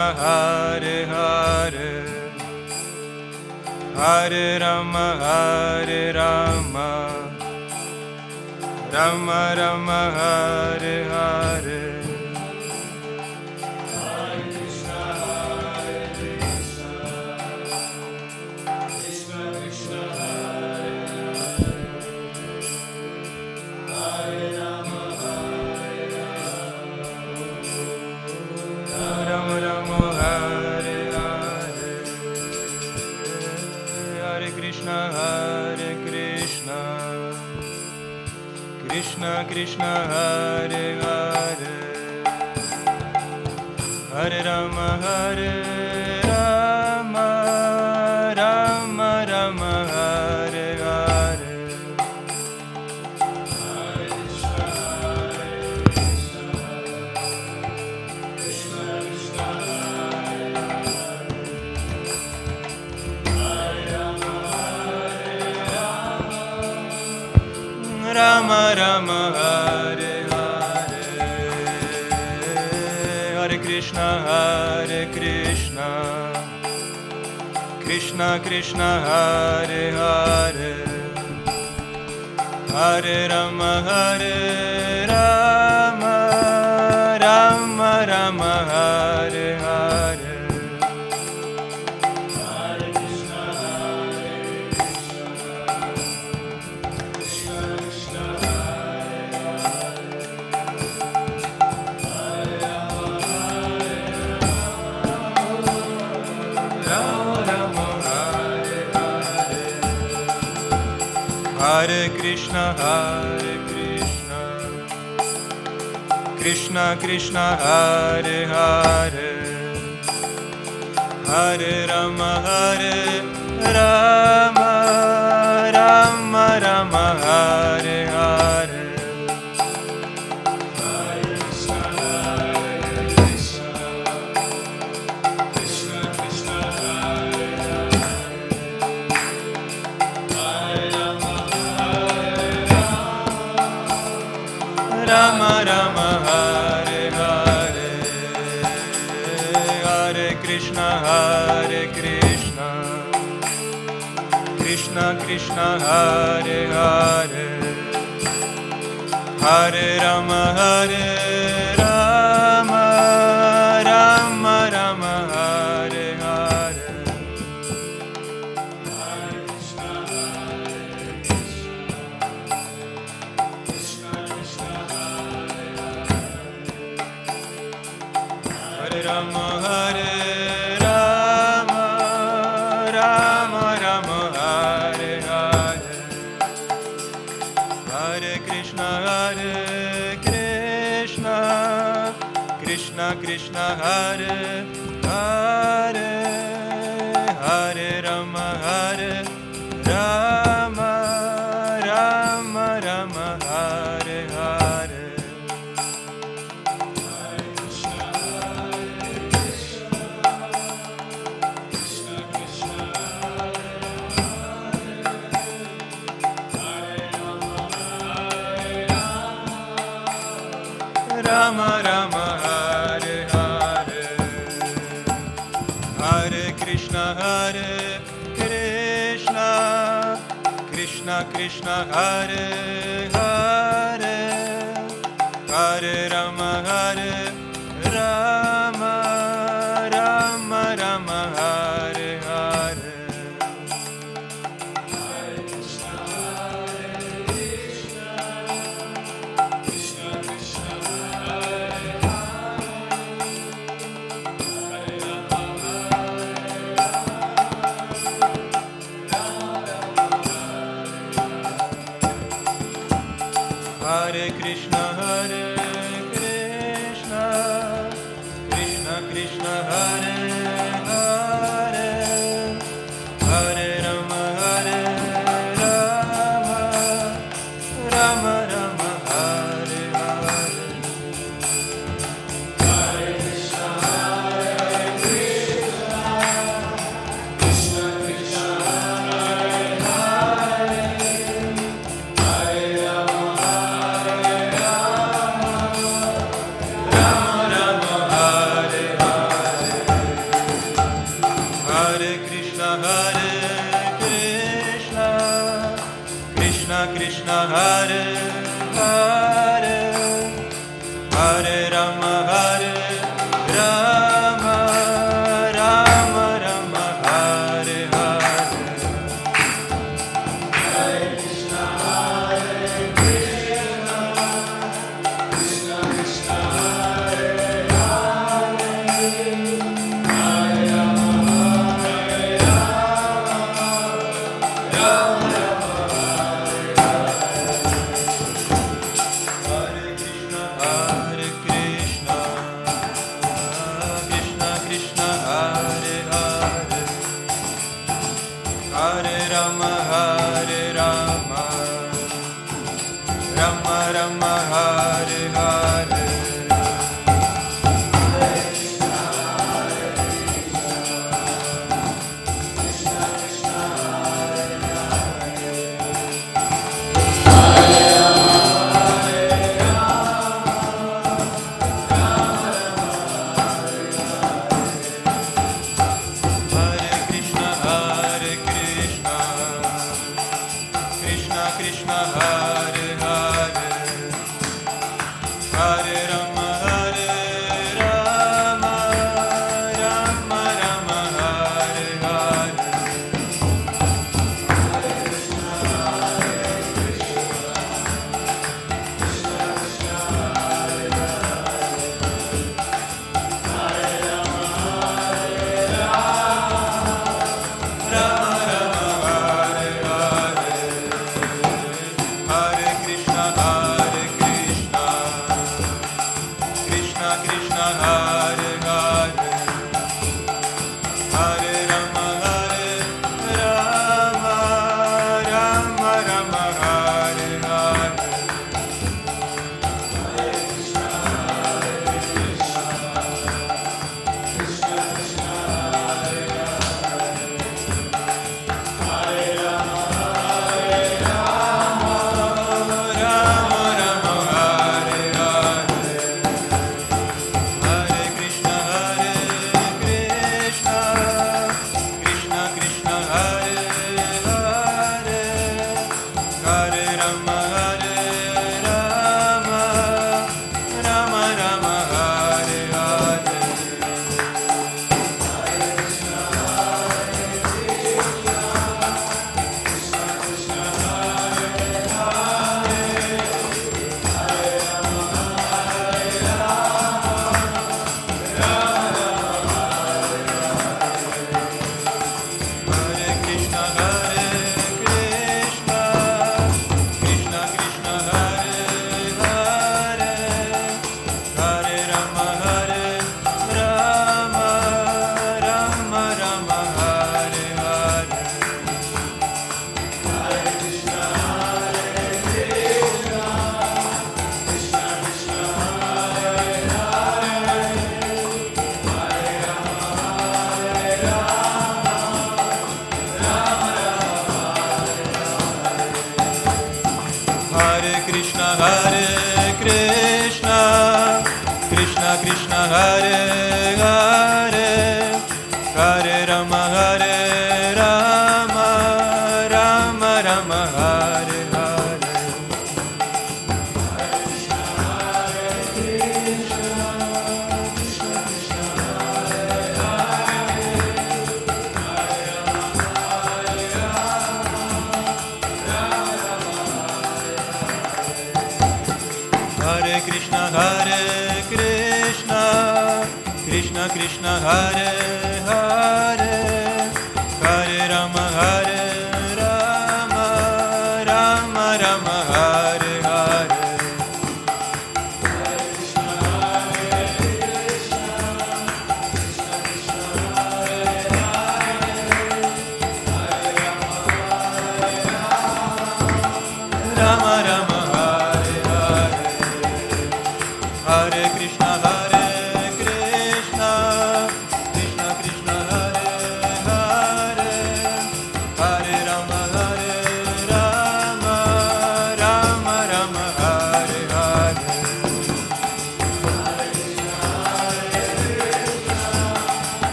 Hare Hare Hare Rama Hare Rama Rama Rama Hare Hare Hare Krishna Hare Krishna Krishna Krishna Hare Hare Hare Rama Hare Rama Rama Rama Hare Hare Hare Krishna Hare Krishna Krishna Krishna Hare Hare Hare Rama Hare Rama Rama Rama Hare Hare Hare Krishna Hare Krishna Krishna Krishna Hare Hare Rama Hare Rama Rama Hare Hare Hare Krishna Hare Krishna Krishna Krishna Hare Hare Hare Rama Hare Rama Rama Rama Hare Hare Hare Krishna Hare Krishna Krishna Krishna Hare Hare Rama Hare Rama Rama Hare Hare Hare Krishna Hare Krishna Krishna Krishna Hare Hare Hare Rama Hare Rama Rama Rama Hare Hare Hare Krishna Hare Krishna Krishna Krishna Hare Hare Hare Rama Hare Rama Rama Hare Hare Hare Krishna Hare Krishna Krishna Krishna Hare Hare Hare Rama Hare Rama Rama Rama Hare Hare Hare Krishna Hare Krishna Krishna Hare Hare Rama Hare Rama Rama Rama Hare Hare Hare Krishna Hare Krishna Krishna Krishna Hare Hare Hare Rama Hare Rama Rama Rama Hare Hare Hare Krishna Hare Krishna Krishna Krishna Hare Hare Rama Hare Rama Rama Hare Hare Hare Krishna Hare Krishna Krishna Krishna Hare Hare Hare Rama Hare Rama Rama Rama Hare Hare Hare Krishna Hare Krishna Krishna Krishna Hare Hare Rama Hare Krishna Hare Krishna Krishna Krishna Hare Hare Hare Rama Hare Rama Rama Rama Hare Hare Hare Krishna Hare Krishna Krishna Krishna Hare Hare Hare Rama Hare Rama Rama Rama Hare Hare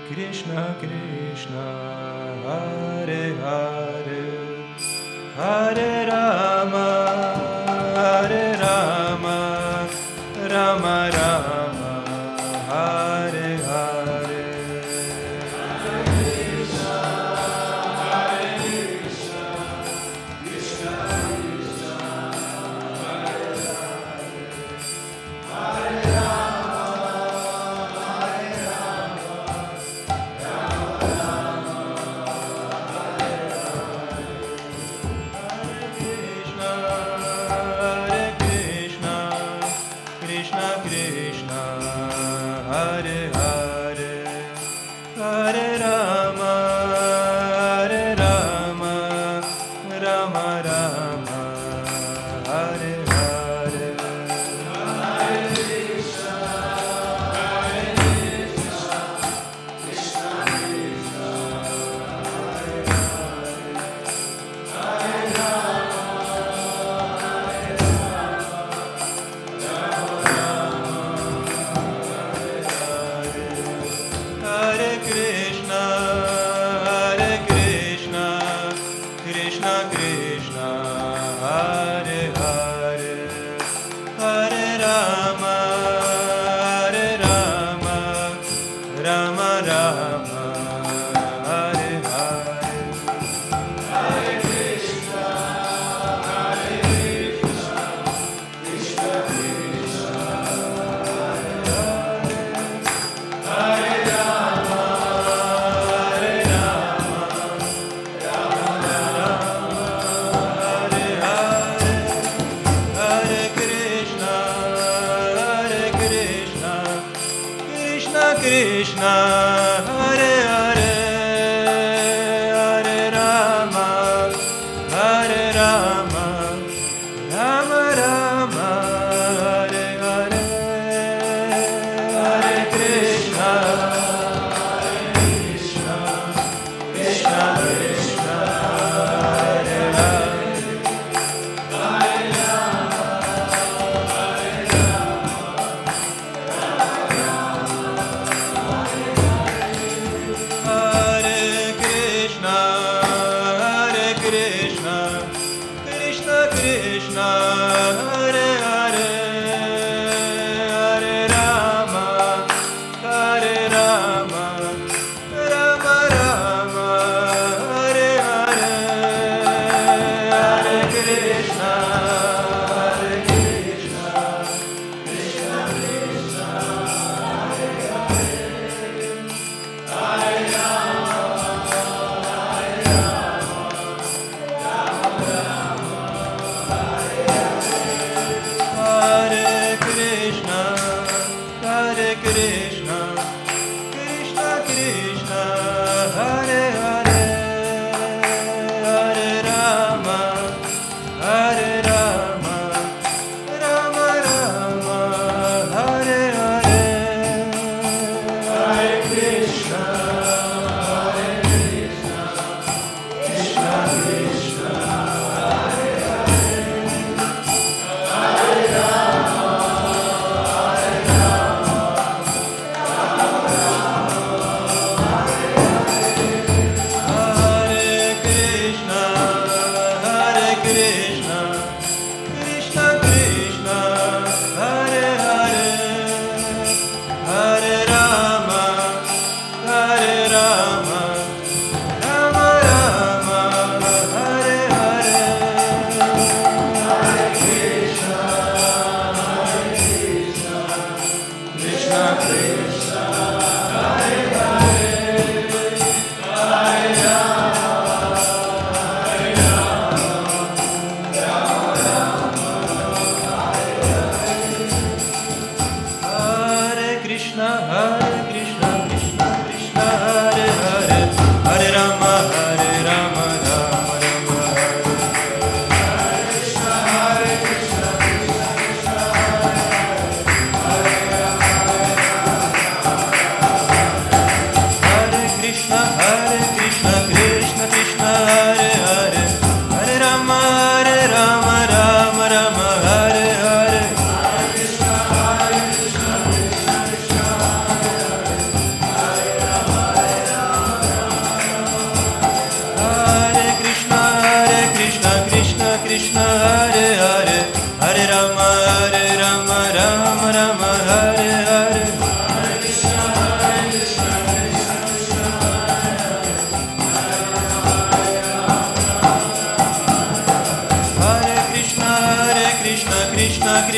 Krishna Krishna Hare Hare Hare Rama Hare Rama Rama Rama Hare Hare Krishna Hare Hare Hare Rama Hare Rama Rama Rama Hare Hare Hare Krishna Krishna Krishna Krishna Hare Hare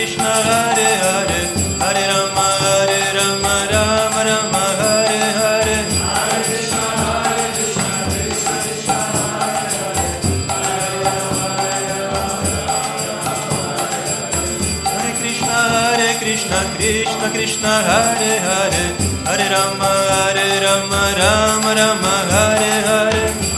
Krishna Hare Hare Hare Rama Rama Rama Hare Hare Krishna Krishna Hare Hare Hare Rama Rama Rama Hare Hare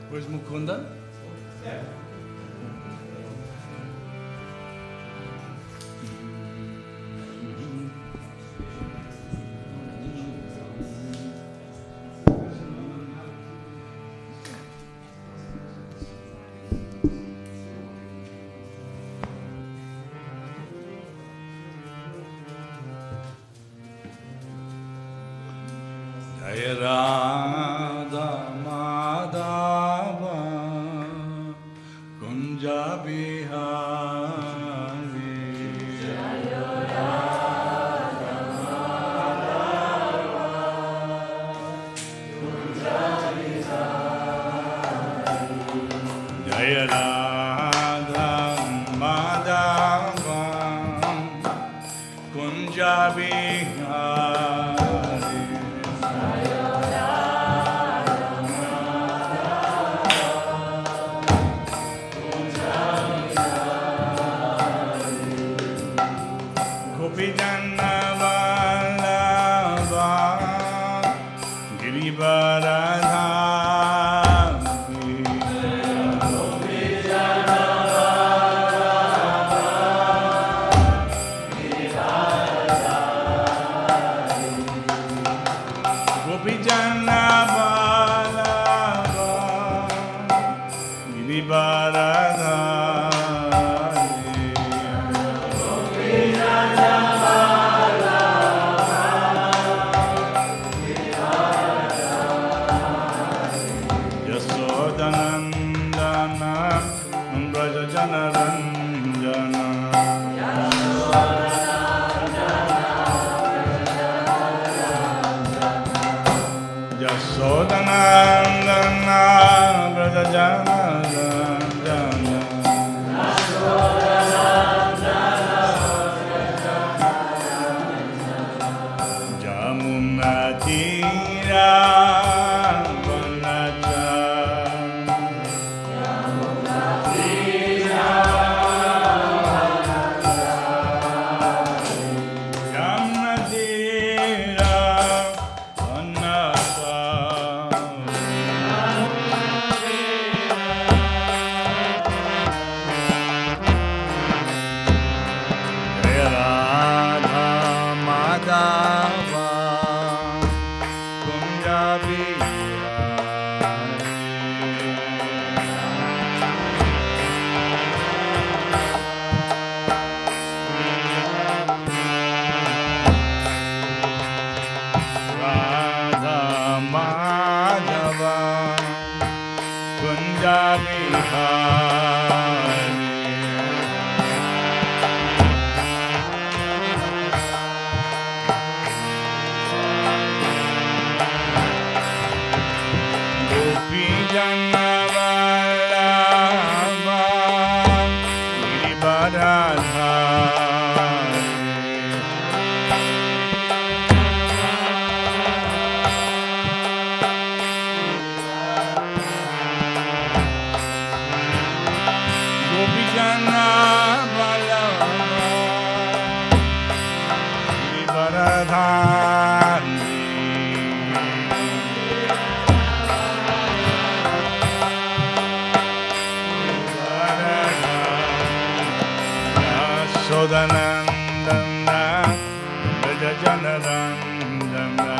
Where's Mukunda? Yeah. Jai Radha Madhava Kunja Bihari Jai Radha Jaya Radha Madhava Kunja Bihari. Gopijana Vallabha Girivaradhari. Gopijana Vallabha Girivaradhari. Yasodhanandana Brajajana Ranjana. Yasodhanandana Brajajana Ranjana. Jamuna Tira Sodanandana Brajajanarandana.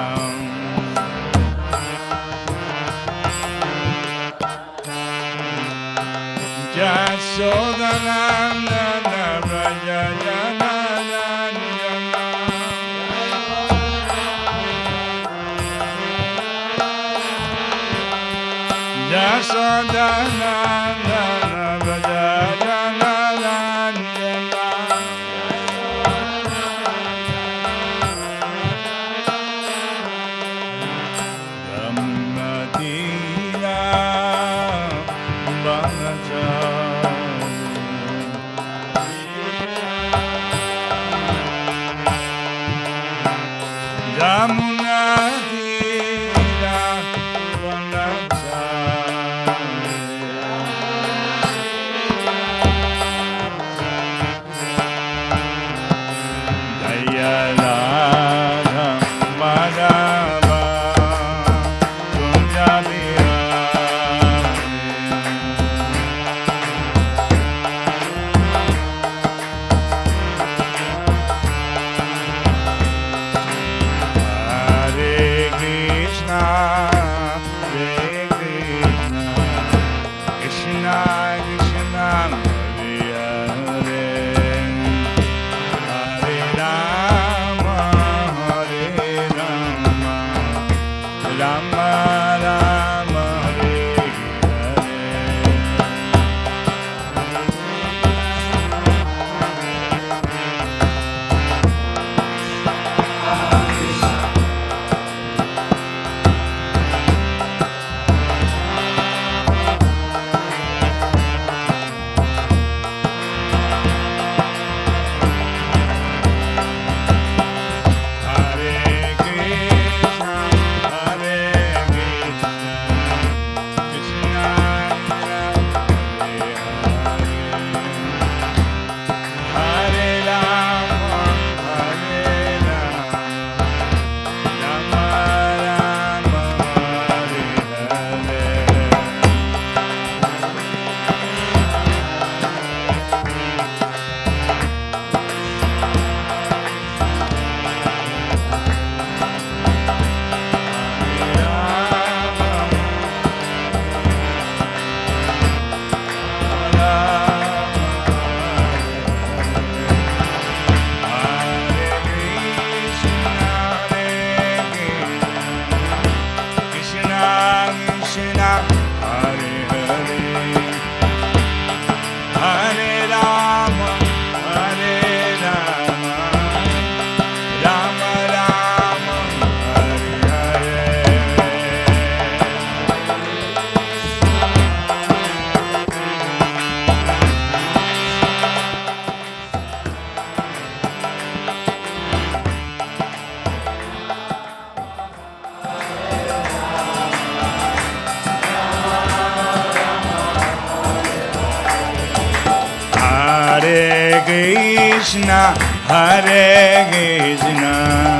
Jasodanandana Brajajanarandana. Jasodanandana Brajajanarandana. Jamuna Tira Jaya Radha Madhava Kunja Krishna, Hare Krishna,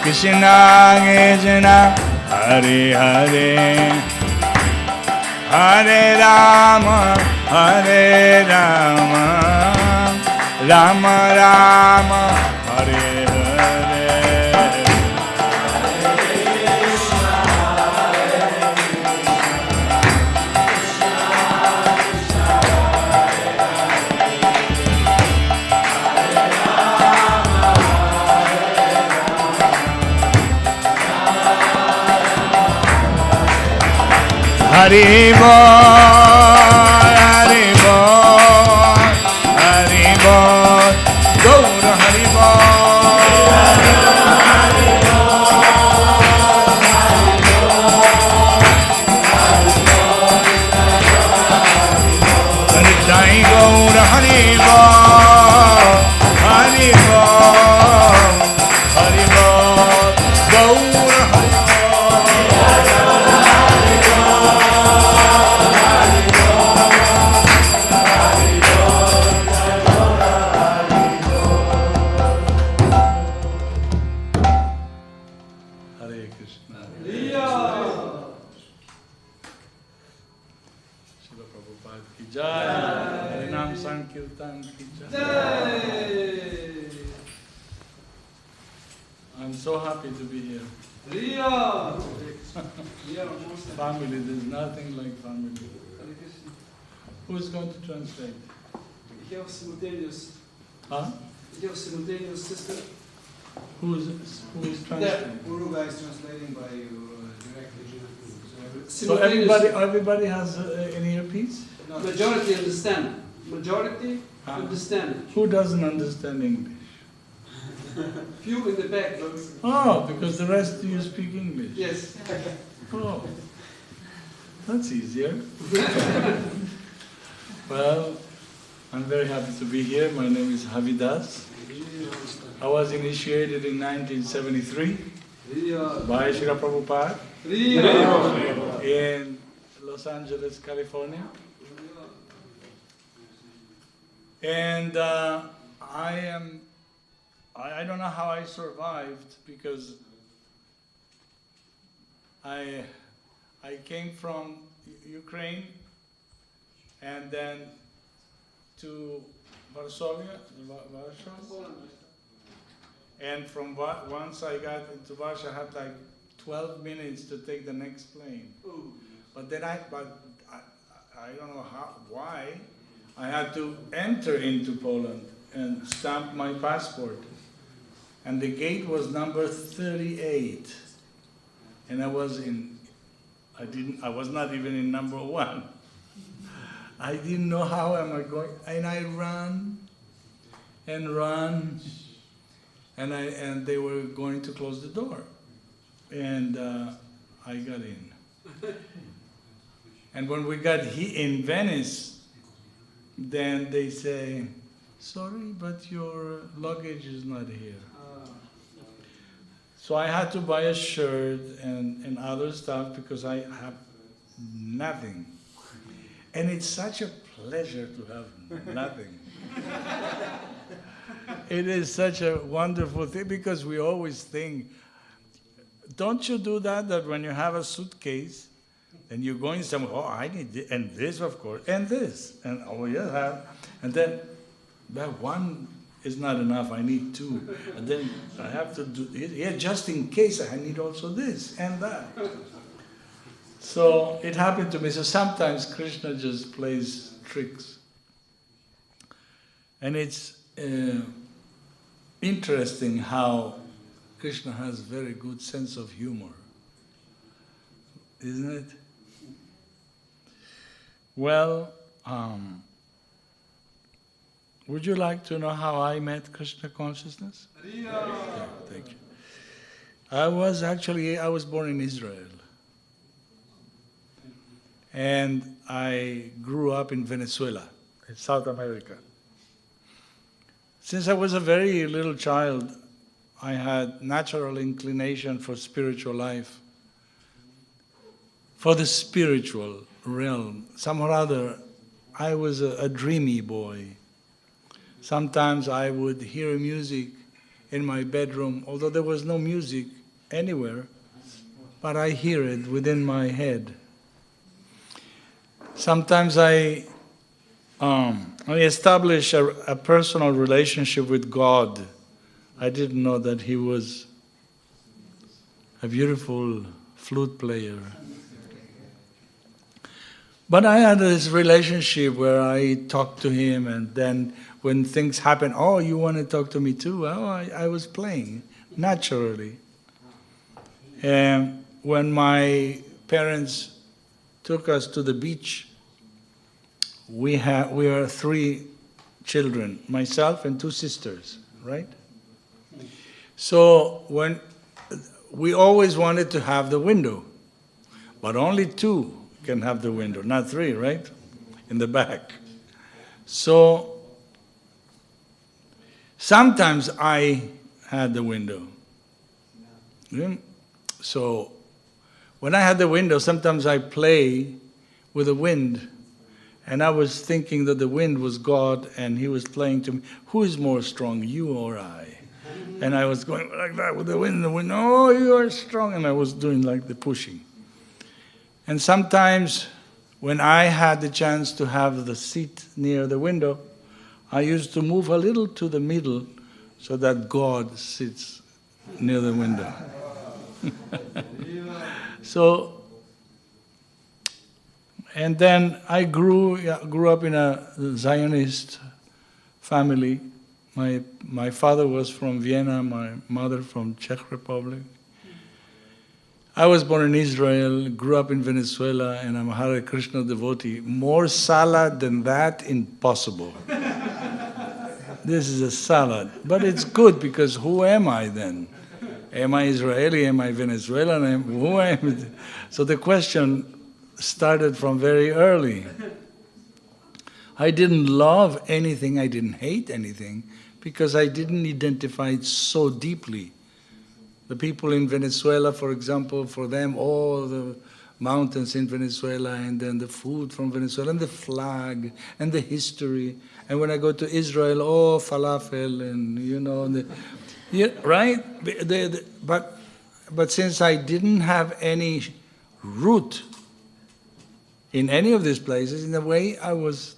Krishna Krishna, Hare Hare, Hare Rama, Hare Rama, Rama Rama, Hare Hare. Hari Bol, Hari Bol, Hari Bol, Gaur Hari Bol, Jai Gaur Hari Bol, Hari Bol, Hari Bol, Gaur Hari Hare Krishna. Srila Prabhupada ki jai. Harinam Sankirtan ki jai. I'm so happy to be here. Family, there's nothing like family. Who's going to translate? Ik heb simultaneous. Huh? Ik heb simultaneous system. Who's translating? Guruga is translating by you directly. So everybody has an earpiece? Majority understand. Majority Ah. understand. Who doesn't understand English? Few in the back. Oh, because the rest of you speak English. Yes. Oh, that's easier. Well, I'm very happy to be here. My name is Havidas. I was initiated in 1973 by Srila Prabhupada in Los Angeles, California. And I don't know how I survived, because I came from Ukraine and then to Warsaw. And from once I got into Warsaw, I had like 12 minutes to take the next plane. But then I don't know why, I had to enter into Poland and stamp my passport. And the gate was number 38. And I was not even in number 1. I didn't know how am I going, and I ran, and they were going to close the door. And I got in. And when we got in Venice, then they say, sorry, but your luggage is not here. So I had to buy a shirt and other stuff because I have nothing. And it's such a pleasure to have nothing. It is such a wonderful thing, because we always think, don't you do that when you have a suitcase and you're going somewhere, oh, I need this, and this, of course, and this, and oh, yeah, and then that one is not enough, I need 2, and then I have to do, yeah, just in case I need also this and that. So it happened to me. So sometimes Krishna just plays tricks. And it's interesting how Krishna has very good sense of humor. Isn't it? Well, would you like to know how I met Krishna consciousness? Yeah, thank you. I was born in Israel. And I grew up in Venezuela, in South America. Since I was a very little child, I had natural inclination for spiritual life, for the spiritual realm. Somehow or other, I was a dreamy boy. Sometimes I would hear music in my bedroom, although there was no music anywhere, but I hear it within my head. Sometimes I establish a personal relationship with God. I didn't know that He was a beautiful flute player. But I had this relationship where I talked to Him, and then when things happen, oh, you want to talk to me too? Well, I was playing naturally. And when my parents took us to the beach, we are 3 children, myself and 2 sisters, right? So when we always wanted to have the window, but only 2 can have the window, not 3, right? In the back. So sometimes I had the window. So when I had the window, sometimes I play with the wind, and I was thinking that the wind was God, and He was playing to me, who is more strong, you or I? And I was going like that with the wind, oh, you are strong, and I was doing like the pushing. And sometimes when I had the chance to have the seat near the window, I used to move a little to the middle so that God sits near the window. So, and then I grew up in a Zionist family. My father was from Vienna, my mother from Czech Republic. I was born in Israel, grew up in Venezuela, and I'm a Hare Krishna devotee. More salad than that, impossible. This is a salad. But it's good, because who am I then? Am I Israeli? Am I Venezuelan? Who am I? So the question started from very early. I didn't love anything, I didn't hate anything, because I didn't identify it so deeply. The people in Venezuela, for example, for them, all the mountains in Venezuela, and then the food from Venezuela, and the flag, and the history. And when I go to Israel, oh, falafel, and right? But since I didn't have any root in any of these places, in a way, I was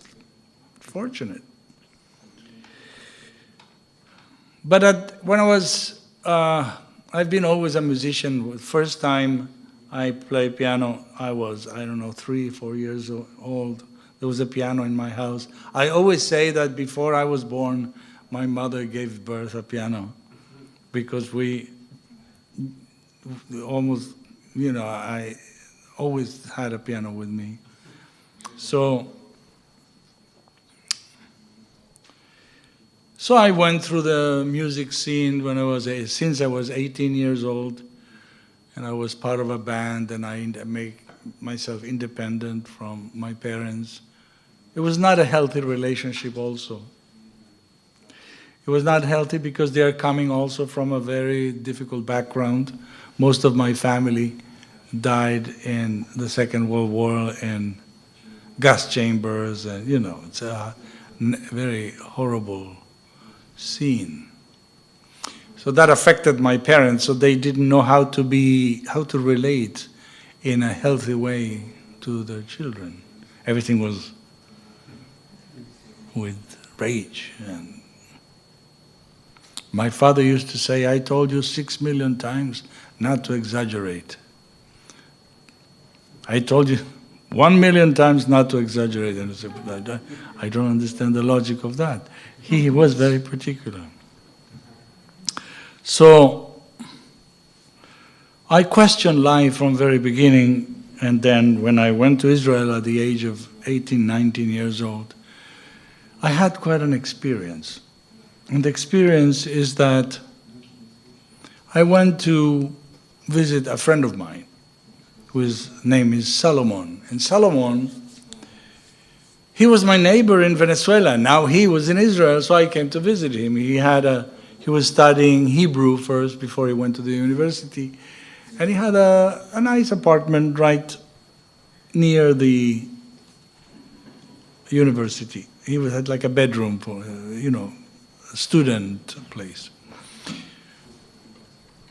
fortunate. But when I was, I've been always a musician. First time I played piano, I was, 3, 4 years old. There was a piano in my house. I always say that before I was born, my mother gave birth a piano, because we almost, I always had a piano with me. So I went through the music scene since I was 18 years old, and I was part of a band, and I made myself independent from my parents. It was not a healthy relationship also. It was not healthy because they are coming also from a very difficult background. Most of my family died in the Second World War in gas chambers, and it's a very horrible scene. So that affected my parents, so they didn't know how to relate in a healthy way to their children. Everything was with rage. And my father used to say, I told you 6 million times not to exaggerate. I told you 1 million times not to exaggerate. And I said, I don't understand the logic of that. He was very particular. So I questioned life from very beginning, and then when I went to Israel at the age of 18, 19 years old, I had quite an experience. And the experience is that I went to visit a friend of mine, whose name is Solomon. And Solomon, he was my neighbor in Venezuela. Now he was in Israel, so I came to visit him. He was studying Hebrew first before he went to the university. And he had a nice apartment right near the university. He had like a bedroom for, a student place.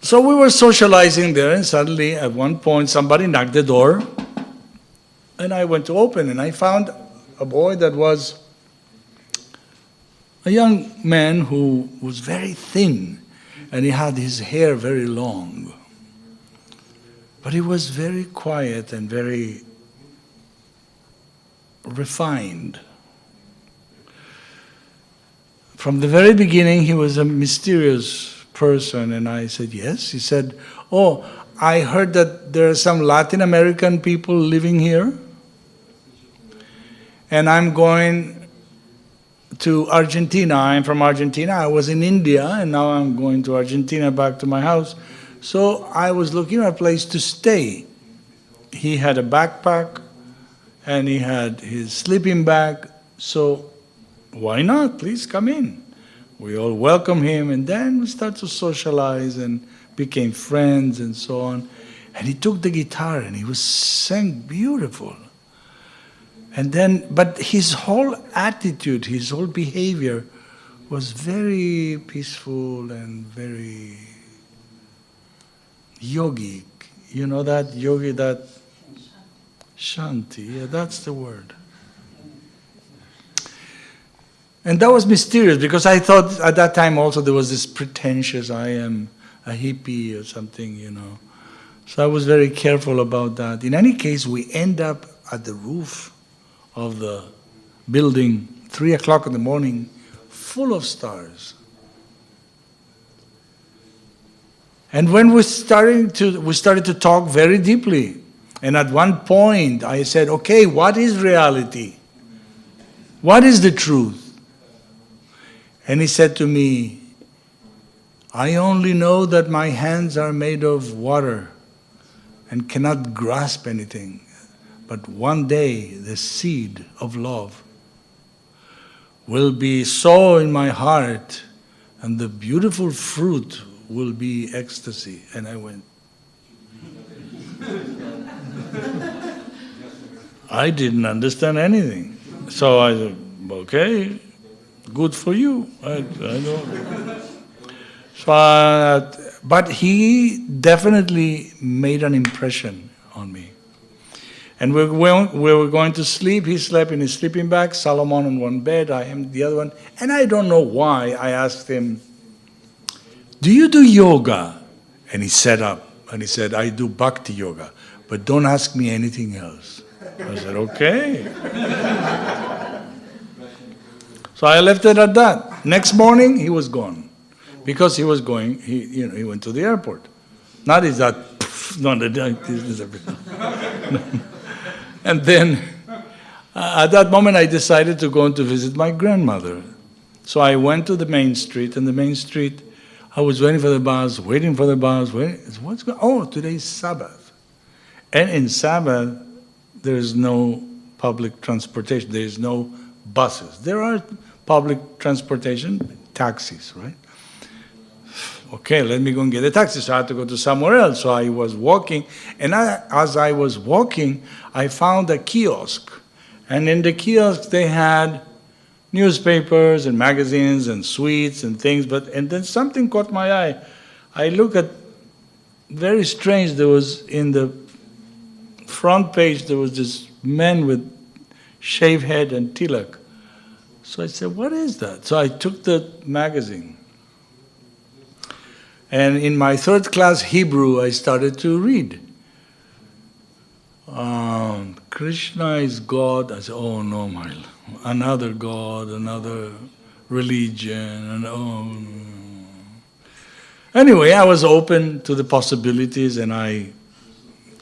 So we were socializing there, and suddenly at one point somebody knocked the door, and I went to open, and I found a boy that was a young man who was very thin, and he had his hair very long. But he was very quiet and very refined. From the very beginning, he was a mysterious person, and I said, yes. He said, oh, I heard that there are some Latin American people living here, and I'm going to Argentina. I'm from Argentina. I was in India, and now I'm going to Argentina back to my house. So I was looking for a place to stay. He had a backpack, and he had his sleeping bag, so why not? Please come in. We all welcome him, and then we start to socialize and became friends and so on. And he took the guitar and he was sang beautiful. And then, but his whole attitude, his whole behavior was very peaceful and very yogic. You know that yogi, that shanti, yeah, that's the word. And that was mysterious, because I thought at that time also there was this pretentious, I am a hippie or something, So I was very careful about that. In any case, we end up at the roof of the building, 3 o'clock in the morning, full of stars. And when we started to talk very deeply. And at one point I said, okay, what is reality? What is the truth? And he said to me, I only know that my hands are made of water and cannot grasp anything. But one day the seed of love will be sown in my heart, and the beautiful fruit will be ecstasy. And I went. I didn't understand anything. So I said, okay, good for you. I know. But he definitely made an impression on me. And we were going to sleep. He slept in his sleeping bag, Solomon on one bed, I am the other one. And I don't know why I asked him, do you do yoga? And he sat up and he said, I do bhakti yoga, but don't ask me anything else. I said, okay. So I left it at that. Next morning, he was gone. Because he was going, he went to the airport. Not is that, And then, at that moment, I decided to go to visit my grandmother. So I went to the main street, and the main street, I was waiting for the bus, what's going on? Oh, today's Sabbath. And in Sabbath, there is no public transportation. There is no buses. There are public transportation, taxis, right? Okay, let me go and get a taxi. So I had to go to somewhere else. So I was walking, and as I was walking, I found a kiosk. And in the kiosk, they had newspapers and magazines and sweets and things. And then something caught my eye. I look at, very strange, there was in the front page, there was this man with shaved head and tilak. So I said, what is that? So I took the magazine. And in my third class Hebrew, I started to read. Krishna is God. I said, oh no, another God, another religion. Anyway, I was open to the possibilities, and I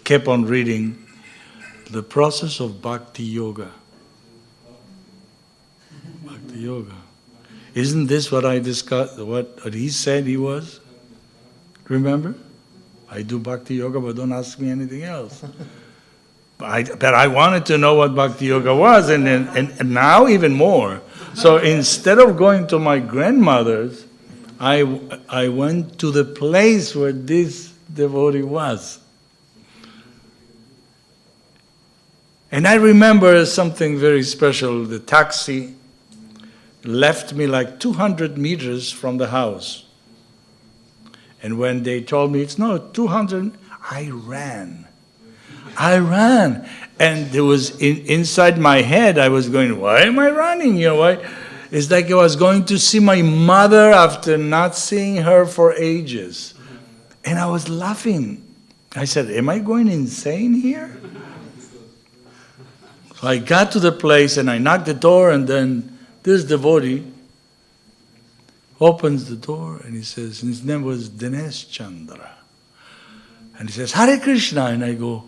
kept on reading the process of bhakti yoga. Bhakti yoga. Isn't this what I discussed, what he said he was? Remember? I do bhakti yoga, but don't ask me anything else. But I wanted to know what bhakti yoga was, and now even more. So instead of going to my grandmother's, I went to the place where this devotee was. And I remember something very special. The taxi left me like 200 meters from the house. And when they told me it's no 200, I ran. And there was inside my head, I was going, why am I running? Why? It's like I was going to see my mother after not seeing her for ages. And I was laughing. I said, am I going insane here? So I got to the place and I knocked the door, and then this devotee opens the door and he says, his name was Dinesh Chandra. And he says, Hare Krishna. And I go,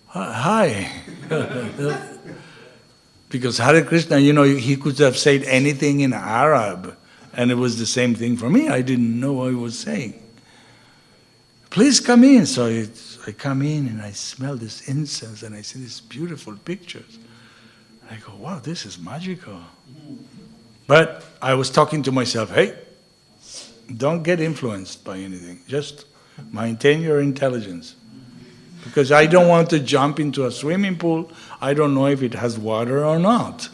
hi. Because Hare Krishna, he could have said anything in Arab, and it was the same thing for me. I didn't know what he was saying. Please come in. So I come in and I smell this incense and I see these beautiful pictures. I go, wow, this is magical. But I was talking to myself, hey, don't get influenced by anything. Just maintain your intelligence. Because I don't want to jump into a swimming pool. I don't know if it has water or not.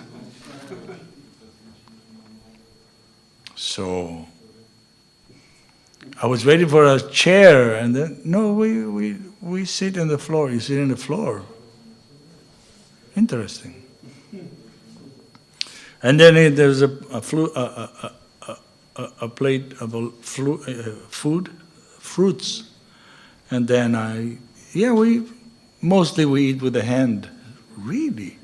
So I was waiting for a chair, and then, no, we sit on the floor. You sit on the floor. Interesting. And then there's a plate of fruits. And then we eat with the hand, really.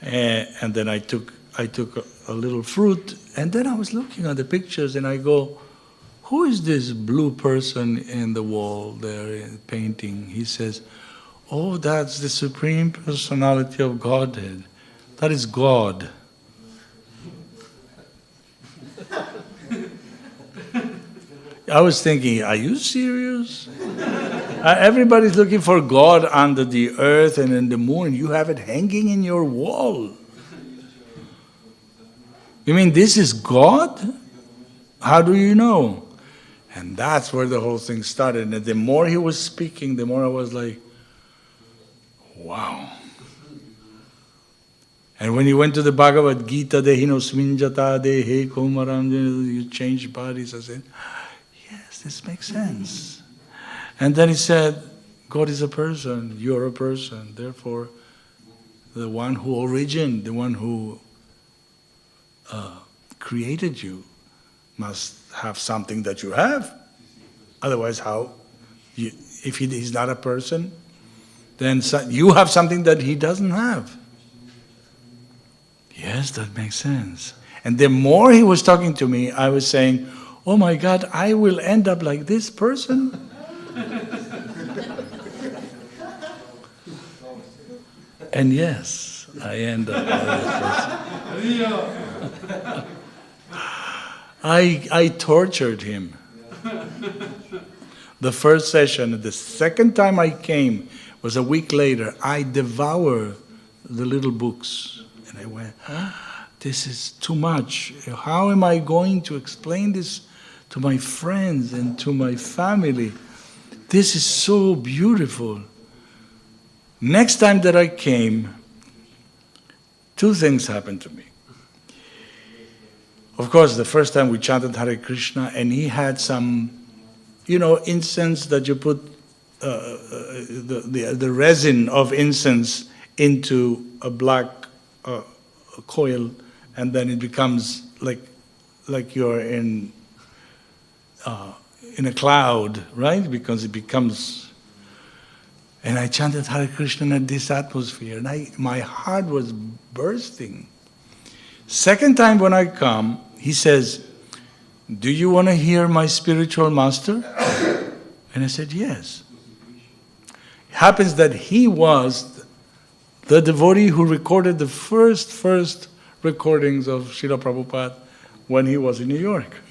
And then I took a little fruit, and then I was looking at the pictures, and I go, who is this blue person in the wall there in the painting? He says, oh, that's the Supreme Personality of Godhead. That is God. I was thinking, are you serious? Everybody's looking for God under the earth and in the moon. You have it hanging in your wall. You mean this is God? How do you know? And that's where the whole thing started. And the more he was speaking, the more I was like, wow. And when he went to the Bhagavad Gita, Dehinosminjata Dehe Kumaram, you change bodies, I said, yes, this makes sense. And then he said, God is a person, you're a person, therefore the one who origined, the one who created you must have something that you have. Otherwise, if he's not a person, then you have something that he doesn't have. Yes, that makes sense. And the more he was talking to me, I was saying, oh my God, I will end up like this person? And yes, I end up like this person. I tortured him. The first session, the second time I came was a week later. I devoured the little books. And I went, this is too much. How am I going to explain this to my friends and to my family? This is so beautiful. Next time that I came, two things happened to me. Of course, the first time we chanted Hare Krishna, and he had some, incense that you put the resin of incense into a black coil, and then it becomes like you're in a cloud, right? Because it becomes. And I chanted Hare Krishna in this atmosphere, and my heart was bursting. Second time when I come, he says, do you want to hear my spiritual master? And I said, yes. It happens that he was the devotee who recorded the first recordings of Srila Prabhupada when he was in New York.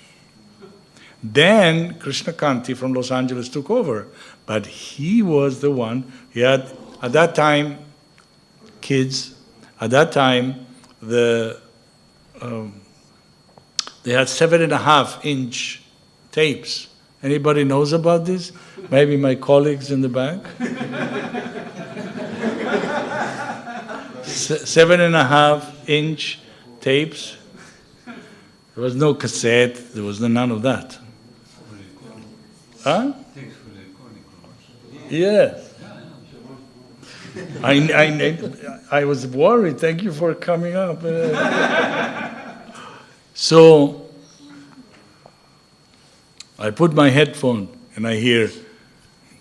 Then Krishna Kanti from Los Angeles took over. But he was the one, he had, at that time, kids, at that time, they had 7.5-inch tapes. Anybody knows about this? Maybe my colleagues in the back? 7.5 6-inch tapes. There was no cassette, there was none of that. Huh? Yes. I was worried. Thank you for coming up. So I put my headphone and I hear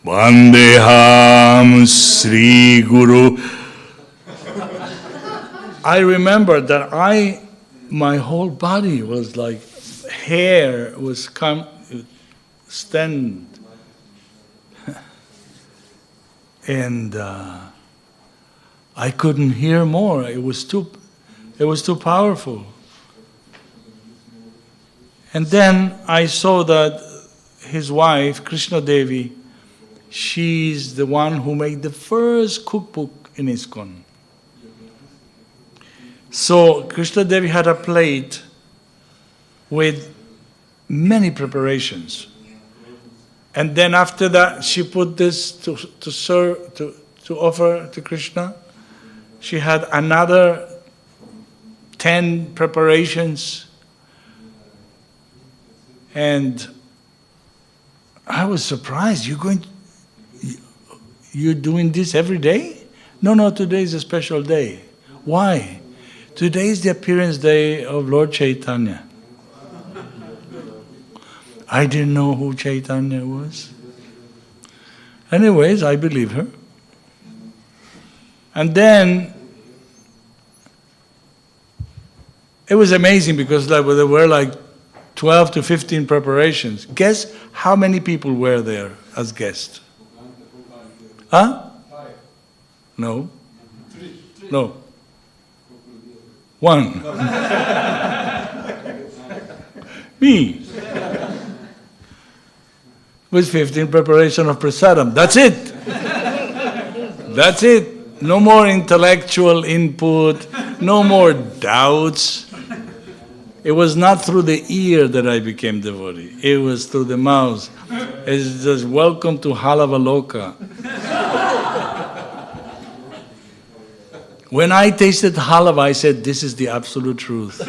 Vandeham Sri Guru. I remember that my whole body was like hair was stand, and I couldn't hear more. It was too powerful. And then I saw that his wife, Krishna Devi, she's the one who made the first cookbook in Iskcon. So Krishna Devi had a plate with many preparations. And then after that, she put this to serve, to offer to Krishna. She had another 10 preparations. And I was surprised. You're doing this every day? No, today is a special day. Why? Today is the appearance day of Lord Chaitanya. I didn't know who Chaitanya was. Anyways, I believe her. And then it was amazing because there were like 12 to 15 preparations. Guess how many people were there as guests? Huh? No. No. One. Me. With 15 preparation of prasadam. That's it. That's it. No more intellectual input, no more doubts. It was not through the ear that I became devotee. It was through the mouth. It's just welcome to Halavaloka. When I tasted halava, I said, this is the absolute truth.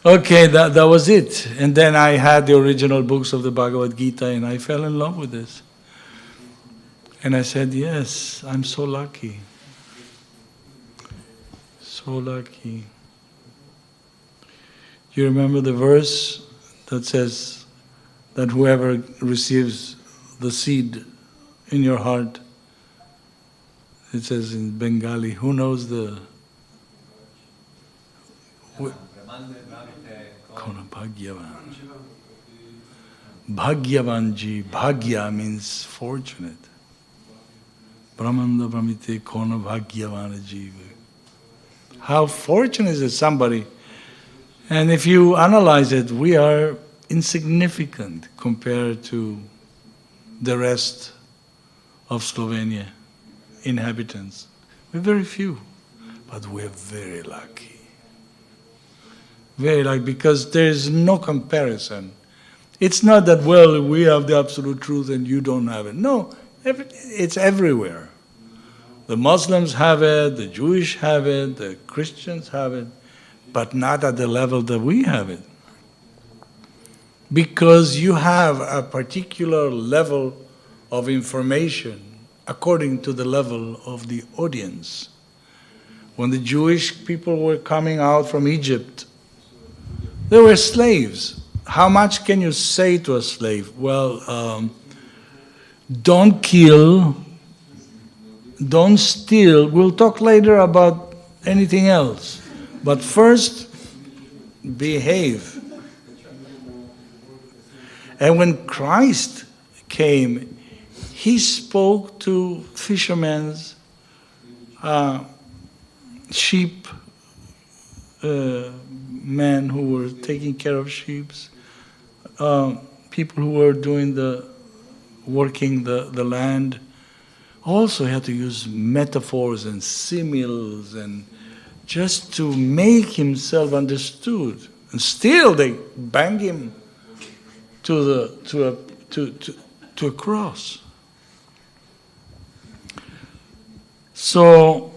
Okay, that was it. And then I had the original books of the Bhagavad Gita and I fell in love with this. And I said, yes, I'm so lucky. So lucky. You remember the verse that says that whoever receives the seed in your heart, it says in Bengali, who knows the... Kona Bhagyavan. Bhagyavanji, Bhagya means fortunate. Brahmanda Brahmite Kona Bhagyavana Jiva. How fortunate is somebody? And if you analyze it, we are insignificant compared to the rest of Slovenia, inhabitants. We're very few, but we're very lucky. Very lucky, because there is no comparison. It's not that, well, we have the absolute truth and you don't have it. No, it's everywhere. The Muslims have it, the Jewish have it, the Christians have it, but not at the level that we have it. Because you have a particular level of information according to the level of the audience. When the Jewish people were coming out from Egypt, they were slaves. How much can you say to a slave? Well, don't kill, don't steal. We'll talk later about anything else. But first, behave. And when Christ came, he spoke to fishermen, sheep, men who were taking care of sheep, people who were working the land. Also, he had to use metaphors and similes and just to make himself understood. And still they bang him to a cross. So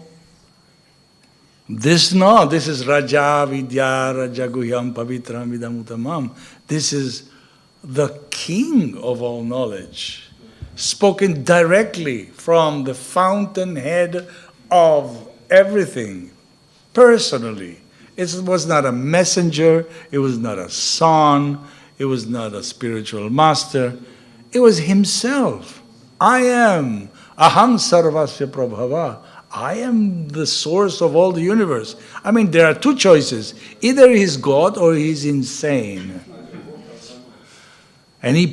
this is Raja Vidya Raja Guhyam Pavitram Vidam Uttamam. This is the king of all knowledge, spoken directly from the fountainhead of everything, personally. It was not a messenger, it was not a son, it was not a spiritual master, it was himself. I am Aham Sarvasya Prabhava. I am the source of all the universe. I mean, there are two choices. Either he's God or he's insane. And he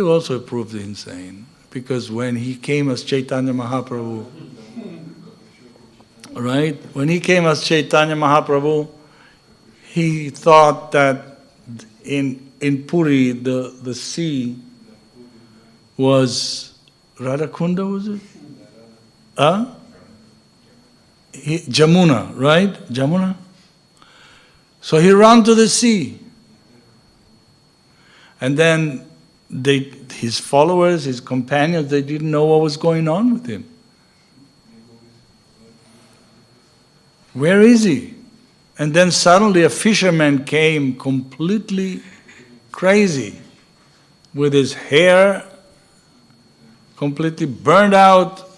also proved insane. Because when he came as Chaitanya Mahaprabhu, right? When he came as Chaitanya Mahaprabhu, he thought that in Puri, the sea was Radhakunda, was it? Jamuna, right? Jamuna? So he ran to the sea. And then his followers, his companions, they didn't know what was going on with him. Where is he? And then suddenly a fisherman came completely crazy with his hair completely burned out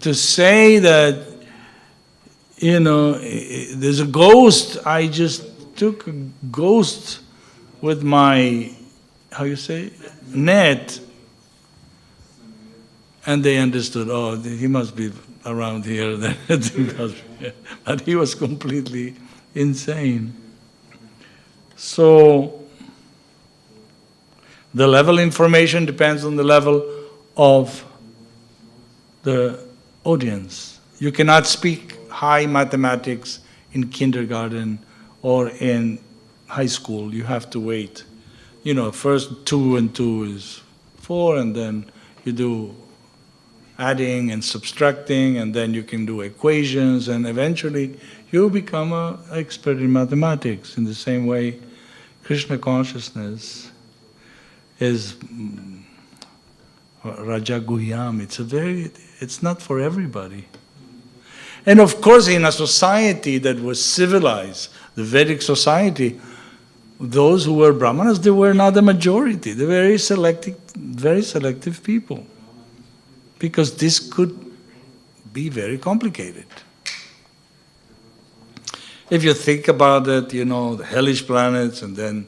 to say that, there's a ghost. I just took a ghost with my, net. And they understood, oh, he must be around here. But he was completely insane. So, the level information depends on the level of the audience. You cannot speak high mathematics in kindergarten or in high school. You have to wait. First 2 and 2 is 4, and then you do adding and subtracting, and then you can do equations, and eventually you become an expert in mathematics. In the same way, Krishna consciousness is Raja Guhyam. It's not for everybody. And of course, in a society that was civilized, the Vedic society, those who were Brahmanas, they were not the majority. They were very selective people. Because this could be very complicated. If you think about it, the hellish planets, and then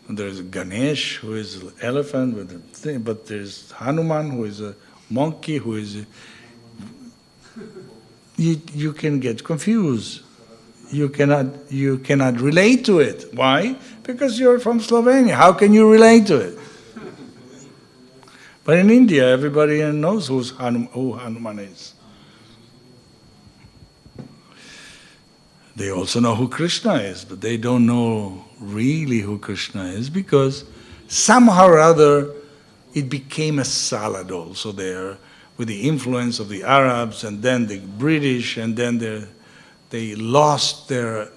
there's Ganesh, who is an elephant with a thing, but there's Hanuman, who is a monkey, who is you can get confused. You cannot relate to it. Why? Because you're from Slovenia. How can you relate to it? But in India, everybody knows who Hanuman is. They also know who Krishna is, but they don't know really who Krishna is, because somehow or other it became a salad also there, with the influence of the Arabs and then the British, and then they lost their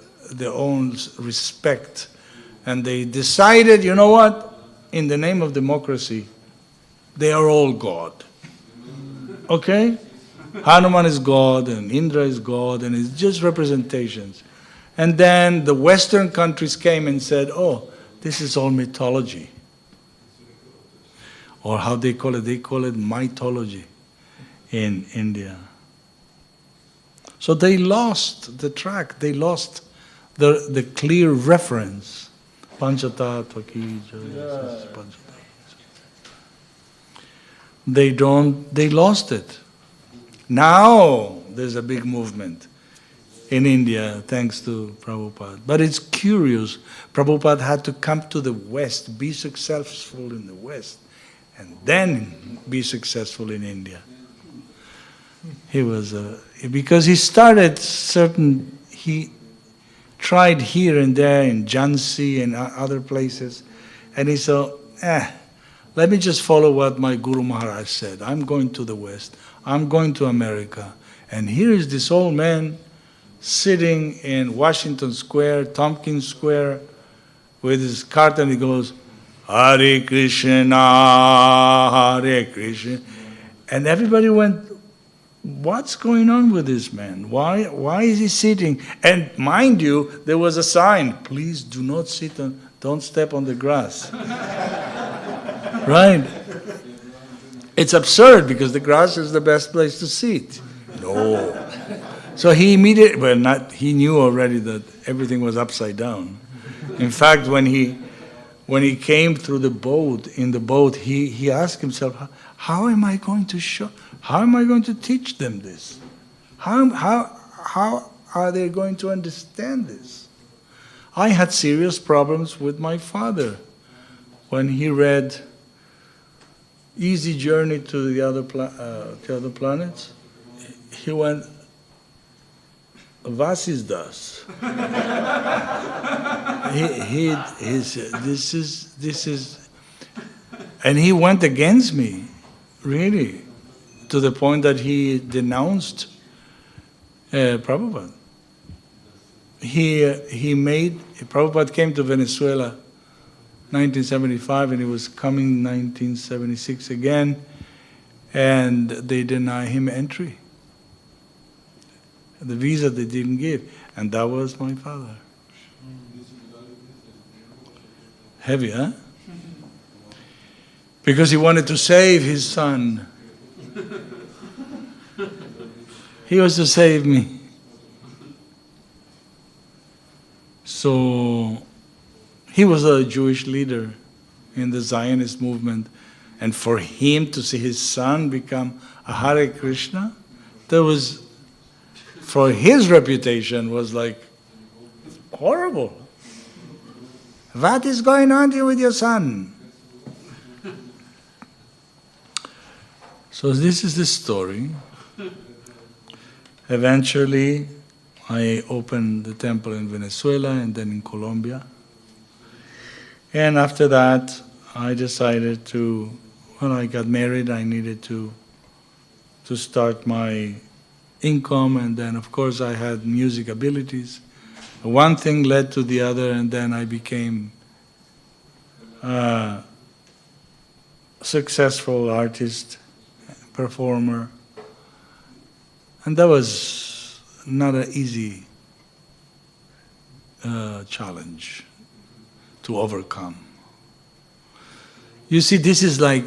own respect. And they decided, you know what, in the name of democracy, they are all God. Okay? Hanuman is God, and Indra is God, and it's just representations. And then the Western countries came and said, oh, this is all mythology. Or how they call it mythology in India. So they lost the track, they lost the clear reference. Panchatattva ki jai. They lost it. Now there's a big movement in India thanks to Prabhupada. But it's curious, Prabhupada had to come to the West, be successful in the West, and then be successful in India. He was because he tried here and there in Jhansi and other places, and he said, let me just follow what my Guru Maharaj said. I'm going to the West. I'm going to America. And here is this old man sitting in Washington Square, Tompkins Square, with his cart and he goes, Hare Krishna, Hare Krishna. And everybody went, what's going on with this man? Why is he sitting? And mind you, there was a sign, please do not sit on, don't step on the grass. Right? It's absurd because the grass is the best place to sit. No. So he immediately, he knew already that everything was upside down. In fact, when he came through the boat, he asked himself, how am I going to teach them this? How are they going to understand this? I had serious problems with my father when he read Easy Journey to the Other Planets. He went, Was ist das? he said, this is, and he went against me, really, to the point that he denounced Prabhupada. Prabhupada came to Venezuela 1975 and he was coming 1976 again, and they denied him entry. The visa they didn't give, and that was my father. Heavy, huh? Because he wanted to save his son. He was to save me. So he was a Jewish leader in the Zionist movement, and for him to see his son become a Hare Krishna, for his reputation was like horrible. What is going on here with your son? So this is the story. Eventually, I opened the temple in Venezuela and then in Colombia. And after that, I decided when I got married, I needed to start my income, and then of course I had music abilities. One thing led to the other, and then I became a successful artist, performer. And that was not an easy challenge to overcome. You see, this is like,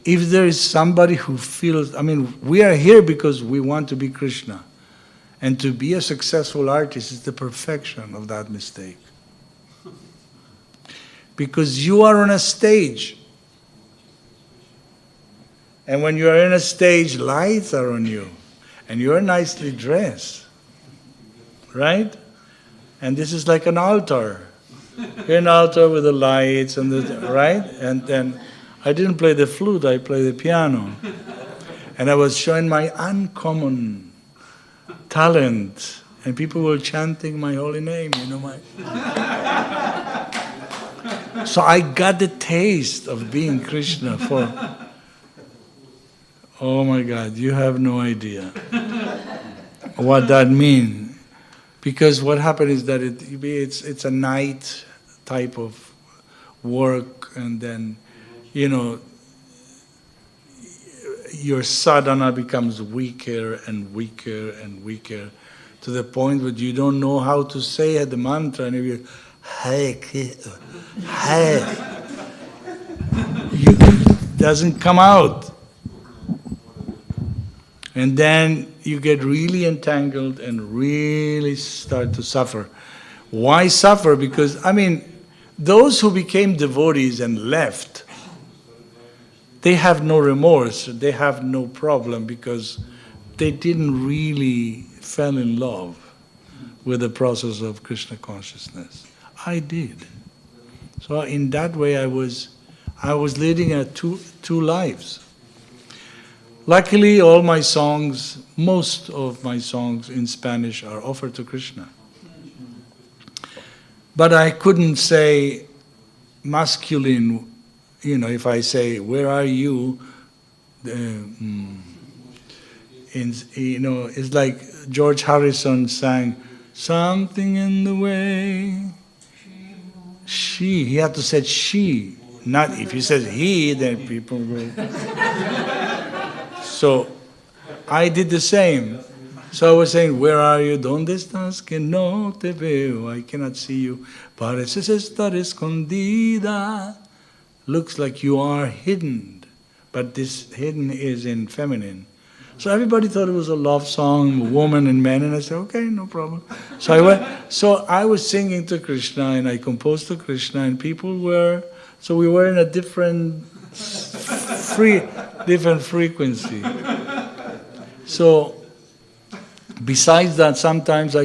if there is somebody who feels, we are here because we want to be Krishna. And to be a successful artist is the perfection of that mistake. Because you are on a stage. And when you are in a stage, lights are on you. And you are nicely dressed. Right? And this is like an altar. You're an altar with the lights and right? And then I didn't play the flute, I played the piano. And I was showing my uncommon talent. And people were chanting my holy name, So I got the taste of being Krishna for, oh my God, you have no idea what that means. Because what happened is that it's a night type of work, and then, your sadhana becomes weaker and weaker and weaker, to the point where you don't know how to say the mantra, and you it doesn't come out. And then you get really entangled and really start to suffer. Why suffer? Because, those who became devotees and left, they have no remorse, they have no problem, because they didn't really fall in love with the process of Krishna consciousness. I did. So in that way I was leading two lives. Luckily, all my songs, most of my songs in Spanish are offered to Krishna. But I couldn't say masculine, if I say, where are you? It's like George Harrison sang, something in the way He had to say she. Not if he says he, then people go. So I did the same. So I was saying, where are you? ¿Dónde estás? Que no te veo. I cannot see you. Pareces estar escondida. Looks like you are hidden. But this hidden is in feminine. So everybody thought it was a love song, woman and man, and I said, okay, no problem. So I was singing to Krishna, and I composed to Krishna, and people were, so we were in a different frequency. So besides that, sometimes I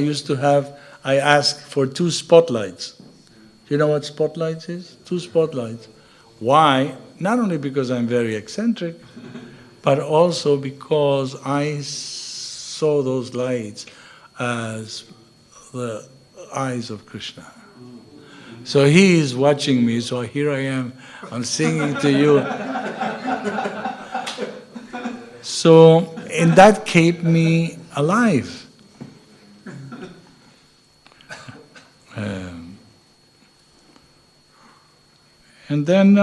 ask for 2 spotlights. Do you know what spotlights is? 2 spotlights. Why? Not only because I'm very eccentric, but also because I saw those lights as the eyes of Krishna. So he is watching me, so here I am, I'm singing to you. So, and that kept me alive. And then,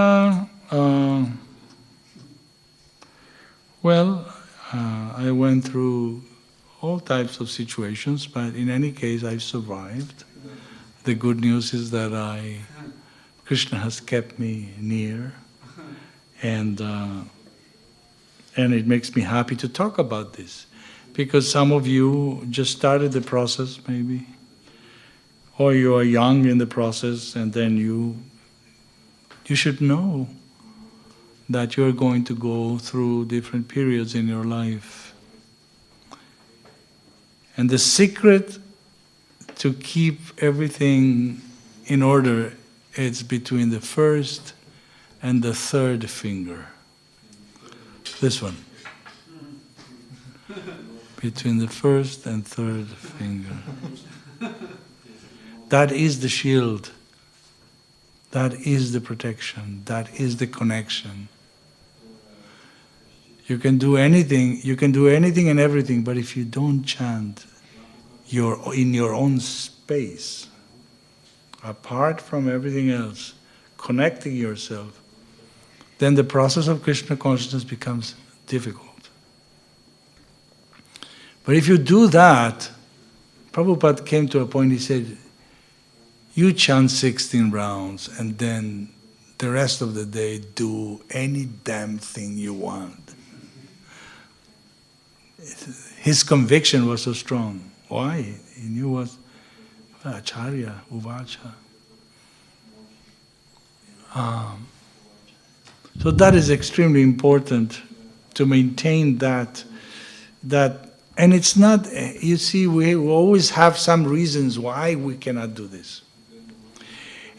I went through all types of situations, but in any case, I've survived. The good news is that Krishna has kept me near, and it makes me happy to talk about this, because some of you just started the process, maybe, or you are young in the process, and then you should know that you're going to go through different periods in your life. And the secret to keep everything in order is between the first and the third finger. This one. Between the first and third finger. That is the shield. That is the protection. That is the connection. You can do anything and everything, but if you don't chant in your own space, apart from everything else, connecting yourself, then the process of Krishna consciousness becomes difficult. But if you do that, Prabhupada came to a point, he said, you chant 16 rounds and then the rest of the day do any damn thing you want. His conviction was so strong. Why? He knew what Acharya, Uvacha. So that is extremely important to maintain that, and it's not, you see, we always have some reasons why we cannot do this.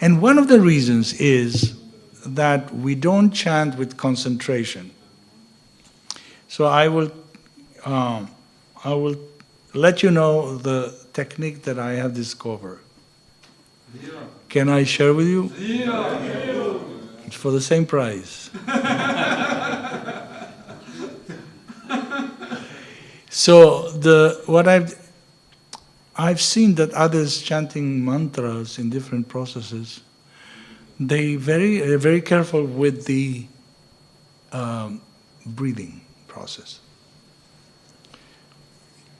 And one of the reasons is that we don't chant with concentration. So I will let you know the technique that I have discovered. Can I share with you? It's for the same price. So what I've seen that others chanting mantras in different processes, they're very careful with the breathing process.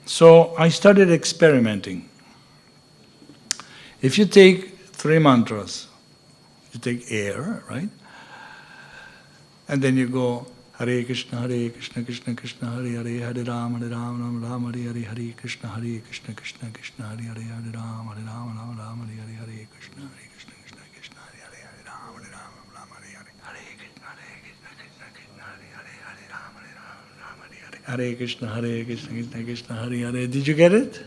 So I started experimenting. If you take 3 mantras, you take air, right? And then you go Hare Krishna, Krishna Krishna, Hare Hare, Hare Rama, Ram Ram, Hare Hare, Hare Krishna, Krishna Krishna, Hare Hare, Hare Rama, Ram Ram, Hare Hare, Hare Krishna, Krishna Krishna, Hare Hare, Hare Rama, Ram Hare Hare, Hare Krishna, Krishna, Hare Krishna, Hare Krishna, Krishna, Hare Hare. Did you get it?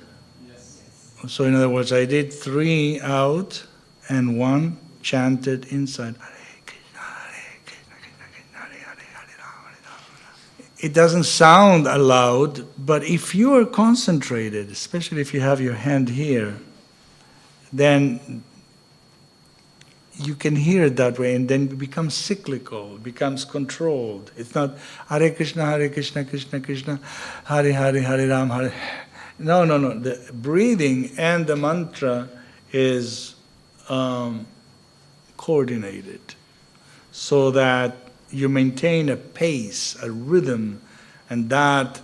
Yes. So in other words, I did 3 out and 1 chanted inside. It doesn't sound loud, but if you are concentrated, especially if you have your hand here, then you can hear it that way, and then it becomes cyclical, it becomes controlled. It's not Hare Krishna, Krishna Krishna, Hare Hare, Hare Ram, Hare. No. The breathing and the mantra is coordinated so that you maintain a pace, a rhythm, and that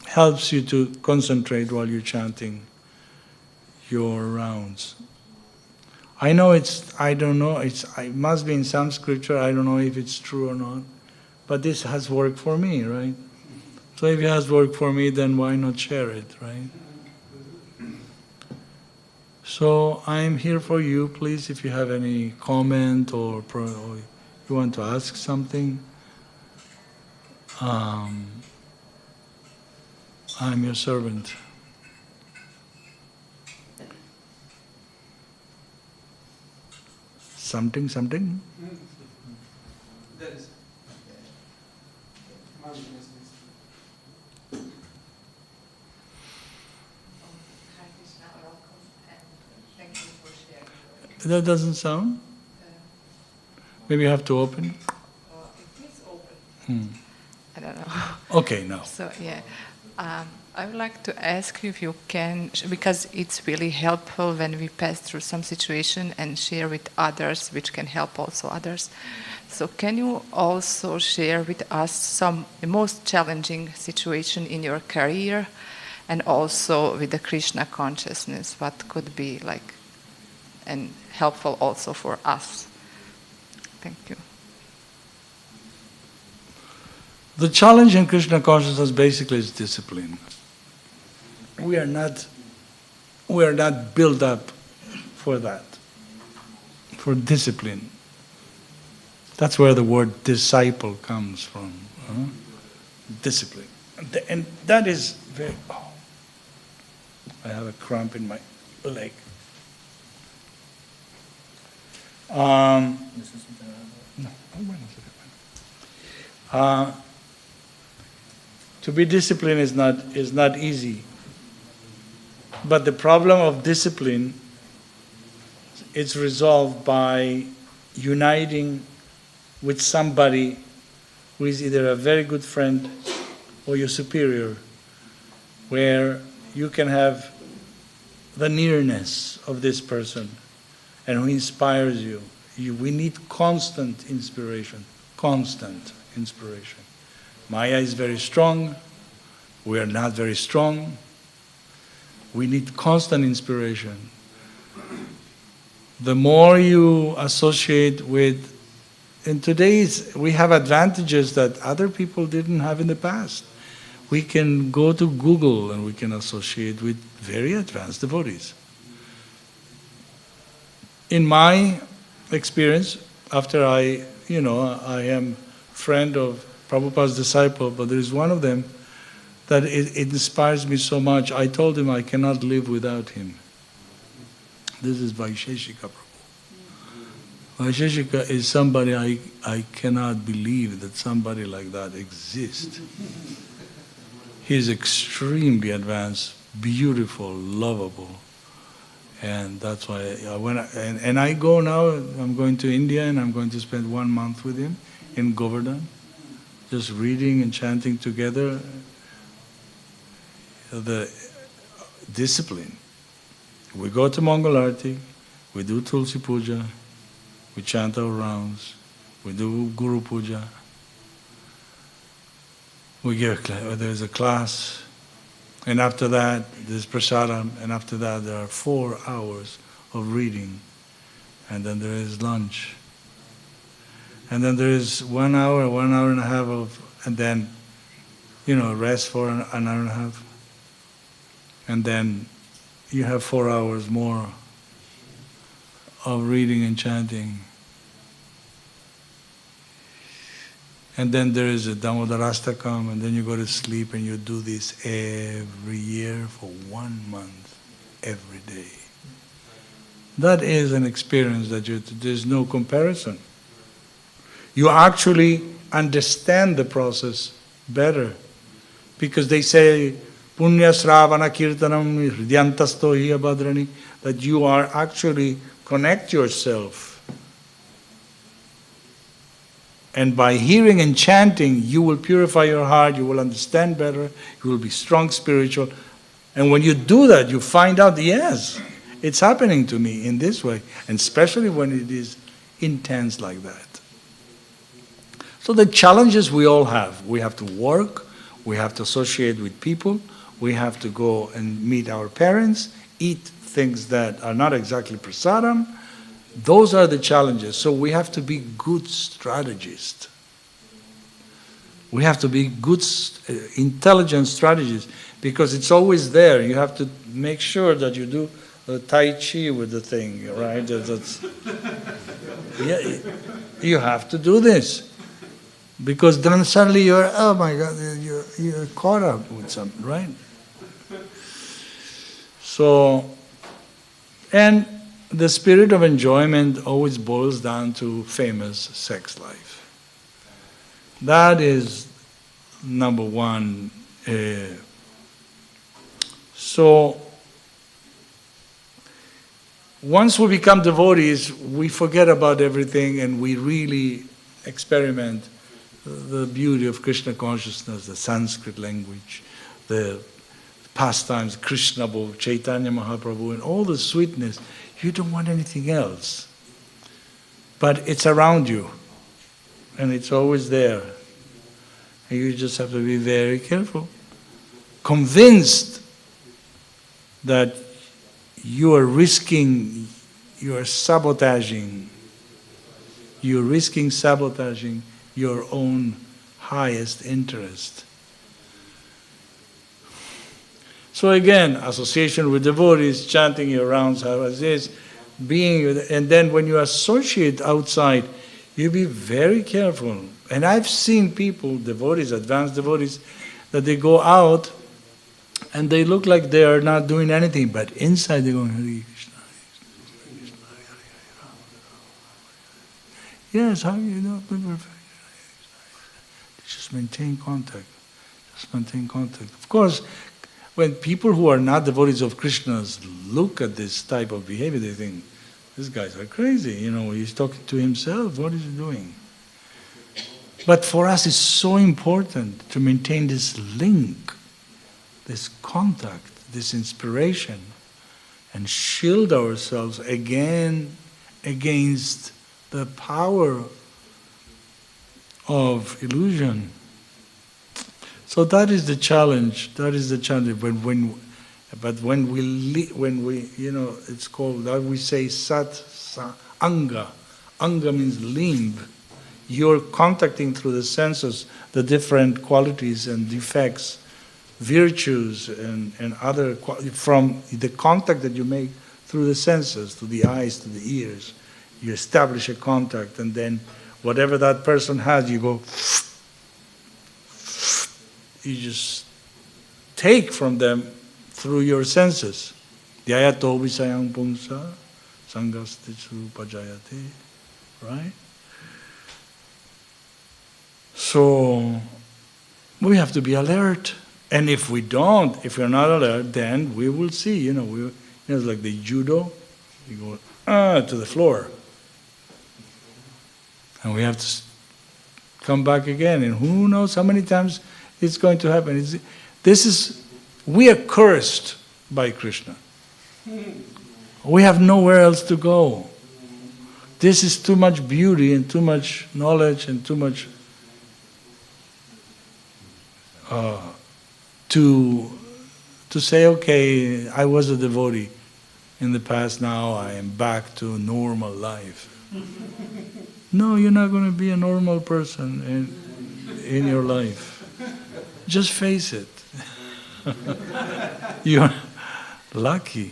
helps you to concentrate while you're chanting your rounds. I know I don't know, it must be in some scripture, I don't know if it's true or not, but this has worked for me, right? So if it has worked for me, then why not share it, right? So I'm here for you, please, if you have any comment or you want to ask something. I'm your servant. Something? That is. That doesn't sound? Maybe you have to open? It is open. I don't know. Okay, now. So, yeah. I would like to ask you if you can, because it's really helpful when we pass through some situation and share with others, which can help also others. So can you also share with us some the most challenging situation in your career and also with the Krishna consciousness, what could be like and helpful also for us? Thank you. The challenge in Krishna consciousness basically is discipline. We are not built up for that, for discipline. That's where the word disciple comes from. Discipline. And that is very... Oh, I have a cramp in my leg. To be disciplined is not easy. But the problem of discipline is resolved by uniting with somebody who is either a very good friend or your superior, where you can have the nearness of this person and who inspires you. We need constant inspiration. Maya is very strong. We are not very strong. We need constant inspiration. The more you associate with, in today's, we have advantages that other people didn't have in the past. We can go to Google and we can associate with very advanced devotees. In my experience, after I am friend of Prabhupada's disciple, but there is one of them that it inspires me so much. I told him I cannot live without him. This is Vaisheshika Prabhu. Vaisheshika is somebody I cannot believe that somebody like that exists. He is extremely advanced, beautiful, lovable. And that's why I go now, I'm going to India and I'm going to spend 1 month with him in Govardhan, just reading and chanting together. The discipline. We go to Mangalarti, we do Tulsi Puja, we chant our rounds, we do Guru Puja, there's a class, and after that there's prasadam, and after that there are 4 hours of reading, and then there is lunch, and then there is 1 hour, 1.5 hours of, and then rest for an hour and a half. And then you have 4 hours more of reading and chanting. And then there is a Damodarastakam, and then you go to sleep and you do this every year for 1 month, every day. That is an experience that there's no comparison. You actually understand the process better. Because they say, Punya Sravana Kirtanam Hridyantasto Hiya Bhadrani, that you are actually connect yourself. And by hearing and chanting, you will purify your heart, you will understand better, you will be strong spiritual. And when you do that, you find out, yes, It's happening to me in this way, and especially when it is intense like that. So the challenges we all have, we have to work, we have to associate with people, we have to go and meet our parents, eat things that are not exactly prasadam. Those are the challenges. So we have to be good strategists. We have to be good, intelligent strategists, because it's always there. You have to make sure that you do Tai Chi with the thing, right? Yeah, you have to do this. Because then suddenly you're, oh my God, you're caught up with something, right? So, and the spirit of enjoyment always boils down to famous sex life. That is number one. So, once we become devotees, we forget about everything and we really experiment the beauty of Krishna consciousness, the Sanskrit language, the pastimes, Krishna Bhog, Chaitanya Mahaprabhu, and all the sweetness. You don't want anything else. But it's around you, and it's always there. And you just have to be very careful. Convinced that you are risking, you are sabotaging, you're risking sabotaging your own highest interest. So again, association with devotees, chanting your rounds, how is this, and then when you associate outside, you be very careful. And I've seen people, devotees, advanced devotees, that they go out and they look like they are not doing anything, but inside they're going, Hare Krishna, Hare Krishna, Hare Krishna. Yes, how you know? Just maintain contact. Just maintain contact. Of course, when people who are not devotees of Krishna's look at this type of behavior, they think, these guys are crazy. You know, he's talking to himself. What is he doing? But for us, it's so important to maintain this link, this contact, this inspiration, and shield ourselves again against the power of illusion. So that is the challenge. That is the challenge. When we, you know, it's called, we say anga. Anga means limb. You're contacting through the senses the different qualities and defects, virtues and other, from the contact that you make through the senses, to the eyes, to the ears. You establish a contact, and then whatever that person has, you go, you just take from them through your senses. Dhyayato visayang pungsa sangastichu pajayate. Right? So, we have to be alert. And if we don't, if we're not alert, then we will see, you know, it's like the judo, you go to the floor. And we have to come back again, and who knows how many times it's going to happen. We are cursed by Krishna. We have nowhere else to go. This is too much beauty and too much knowledge and too much to say, okay, I was a devotee in the past, now I am back to normal life. No, you're not going to be a normal person in your life. Just face it. You're lucky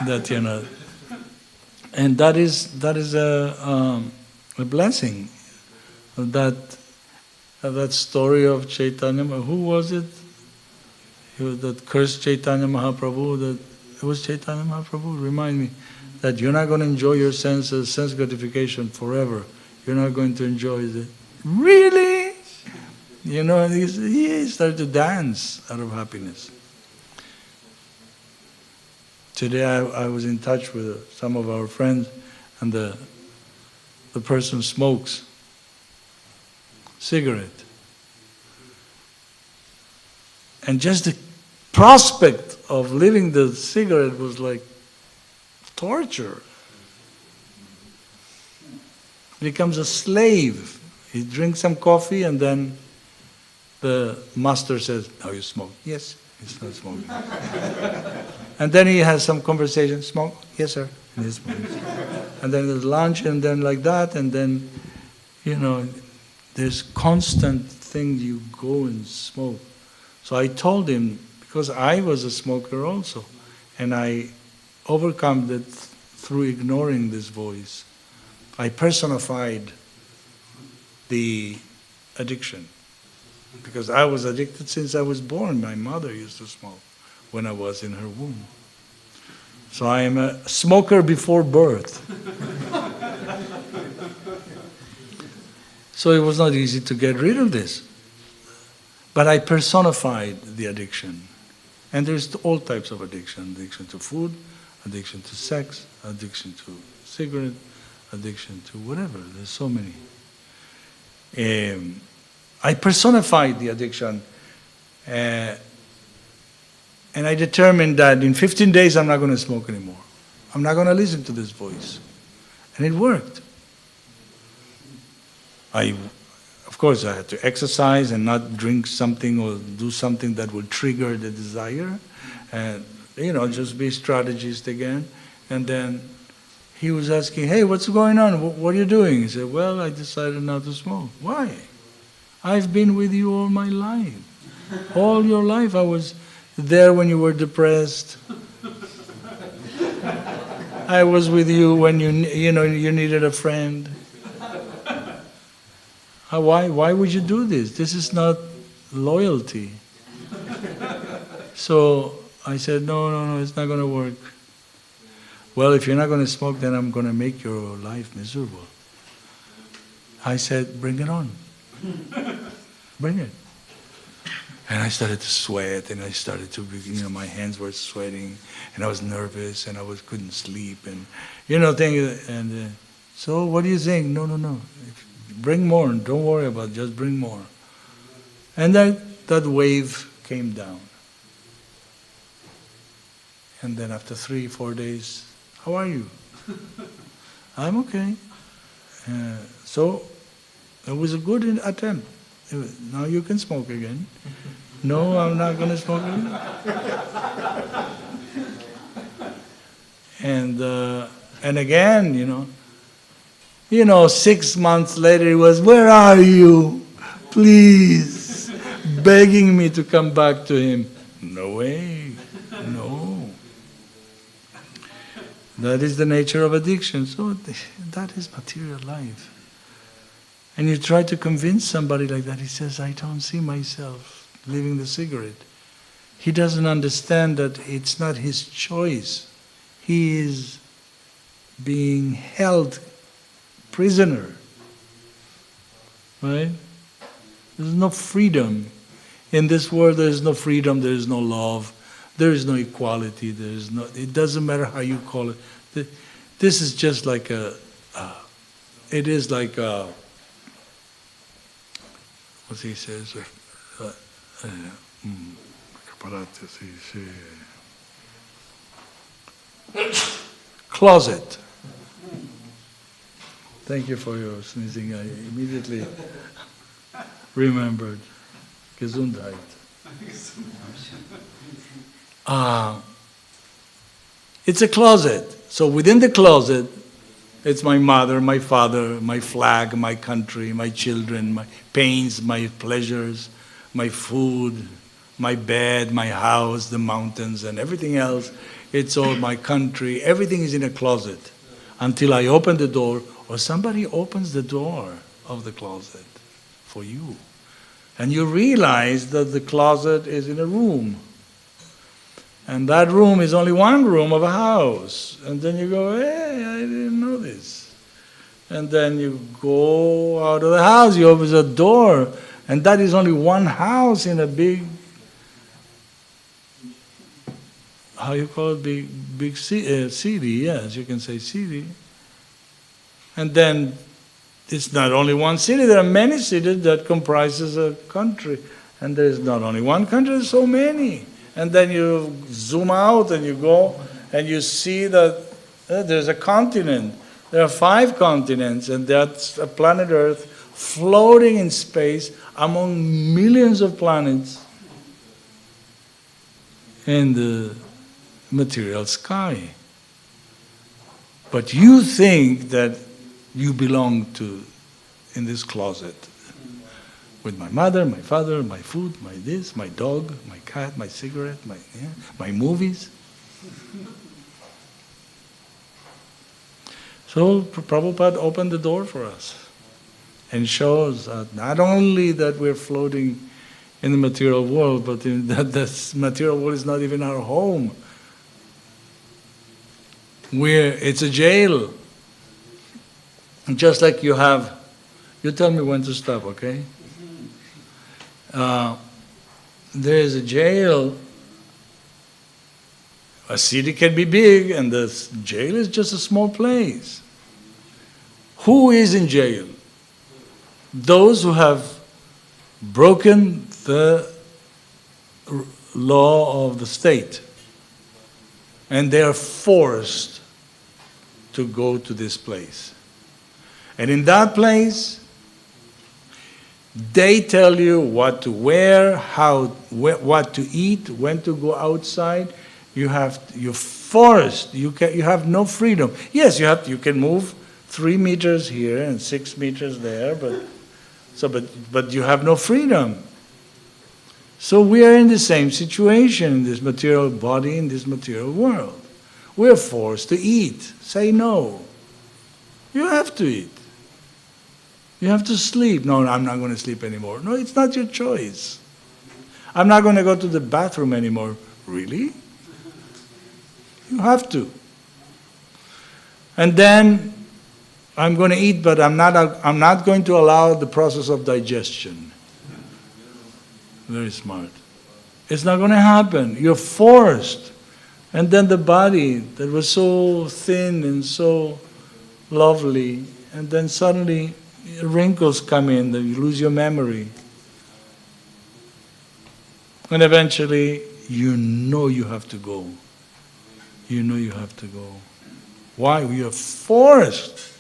that you're not. And that is a blessing. That story of Chaitanya, who was it? That cursed Chaitanya Mahaprabhu. It was Chaitanya Mahaprabhu. Remind me that you're not going to enjoy your sense gratification forever. You're not going to enjoy it. Really? You know, and he started to dance out of happiness. Today I was in touch with some of our friends, and the person smokes cigarette. And just the prospect of leaving the cigarette was like torture. Becomes a slave. He drinks some coffee and then the master says, "Now you smoke." "Yes." He's not smoking. And then he has some conversation. "Smoke?" "Yes, sir." And he smokes. And then there's lunch and then like that, and then, there's constant thing, you go and smoke. So I told him, because I was a smoker also, and I overcome that through ignoring this voice. I personified the addiction. Because I was addicted since I was born. My mother used to smoke when I was in her womb. So I am a smoker before birth. So it was not easy to get rid of this. But I personified the addiction. And there's all types of addiction. Addiction to food, addiction to sex, addiction to cigarette, addiction to whatever. There's so many. I personified the addiction. And I determined that in 15 days I'm not going to smoke anymore. I'm not going to listen to this voice. And it worked. Of course, I had to exercise and not drink something or do something that would trigger the desire. And, just be strategist again. And then he was asking, "Hey, what's going on? What are you doing?" He said, "Well, I decided not to smoke." "Why?" "I've been with you all my life. All your life I was there when you were depressed. I was with you when you needed a friend. Why would you do this? This is not loyalty." So I said, no, it's not going to work. "Well, if you're not going to smoke, then I'm going to make your life miserable." I said, "Bring it on. Bring it." And I started to sweat, and I started to, my hands were sweating, and I was nervous, and couldn't sleep, and, things. And so, "What do you think?" No. "Bring more. Don't worry about it. Just bring more." And that wave came down. And then after 3-4 days, "How are you?" "I'm okay." So it was a good attempt. "Now you can smoke again." "No, I'm not going to smoke again." And again, 6 months later, he was, "Where are you? Please," begging me to come back to him. No way, no. That is the nature of addiction. So that is material life. And you try to convince somebody like that, he says, "I don't see myself leaving the cigarette." He doesn't understand that it's not his choice. He is being held prisoner. Right? There's no freedom. In this world there is no freedom, there is no love, there is no equality, it doesn't matter how you call it. This is just like what he says, closet. Thank you for your sneezing. I immediately remembered. Gesundheit. It's a closet. So within the closet, it's my mother, my father, my flag, my country, my children, my pains, my pleasures, my food, my bed, my house, the mountains, and everything else. It's all my country. Everything is in a closet until I open the door or somebody opens the door of the closet for you. And you realize that the closet is in a room. And that room is only one room of a house. And then you go, "Hey, I didn't know this." And then you go out of the house, you open the door, and that is only one house in a big, how you call it, big city, yes, you can say city. And then it's not only one city, there are many cities that comprises a country. And there's not only one country, there's so many. And then you zoom out and you go and you see that There's a continent. There are 5 continents, and that's a planet Earth floating in space among millions of planets in the material sky. But you think that you belong in this closet with my mother, my father, my food, my this, my dog, my cat, my cigarette, my movies. So Prabhupada opened the door for us and shows not only that we're floating in the material world, but that this material world is not even our home. It's a jail. Just like you tell me when to stop, okay? There is a jail. A city can be big, and the jail is just a small place. Who is in jail? Those who have broken the law of the state, and they are forced to go to this place. And in that place, they tell you what to wear, what to eat, when to go outside. You're forced. You have no freedom. Yes, you can move 3 meters here and 6 meters there, but you have no freedom. So we are in the same situation in this material body, in this material world. We are forced to eat. Say no. You have to eat. You have to sleep. No, I'm not going to sleep anymore. No, it's not your choice. I'm not going to go to the bathroom anymore. Really? You have to. And then I'm going to eat, but I'm not going to allow the process of digestion. Very smart. It's not going to happen. You're forced. And then the body that was so thin and so lovely, and then suddenly wrinkles come in, then you lose your memory. And eventually, you know you have to go. You know you have to go. Why? We are forced.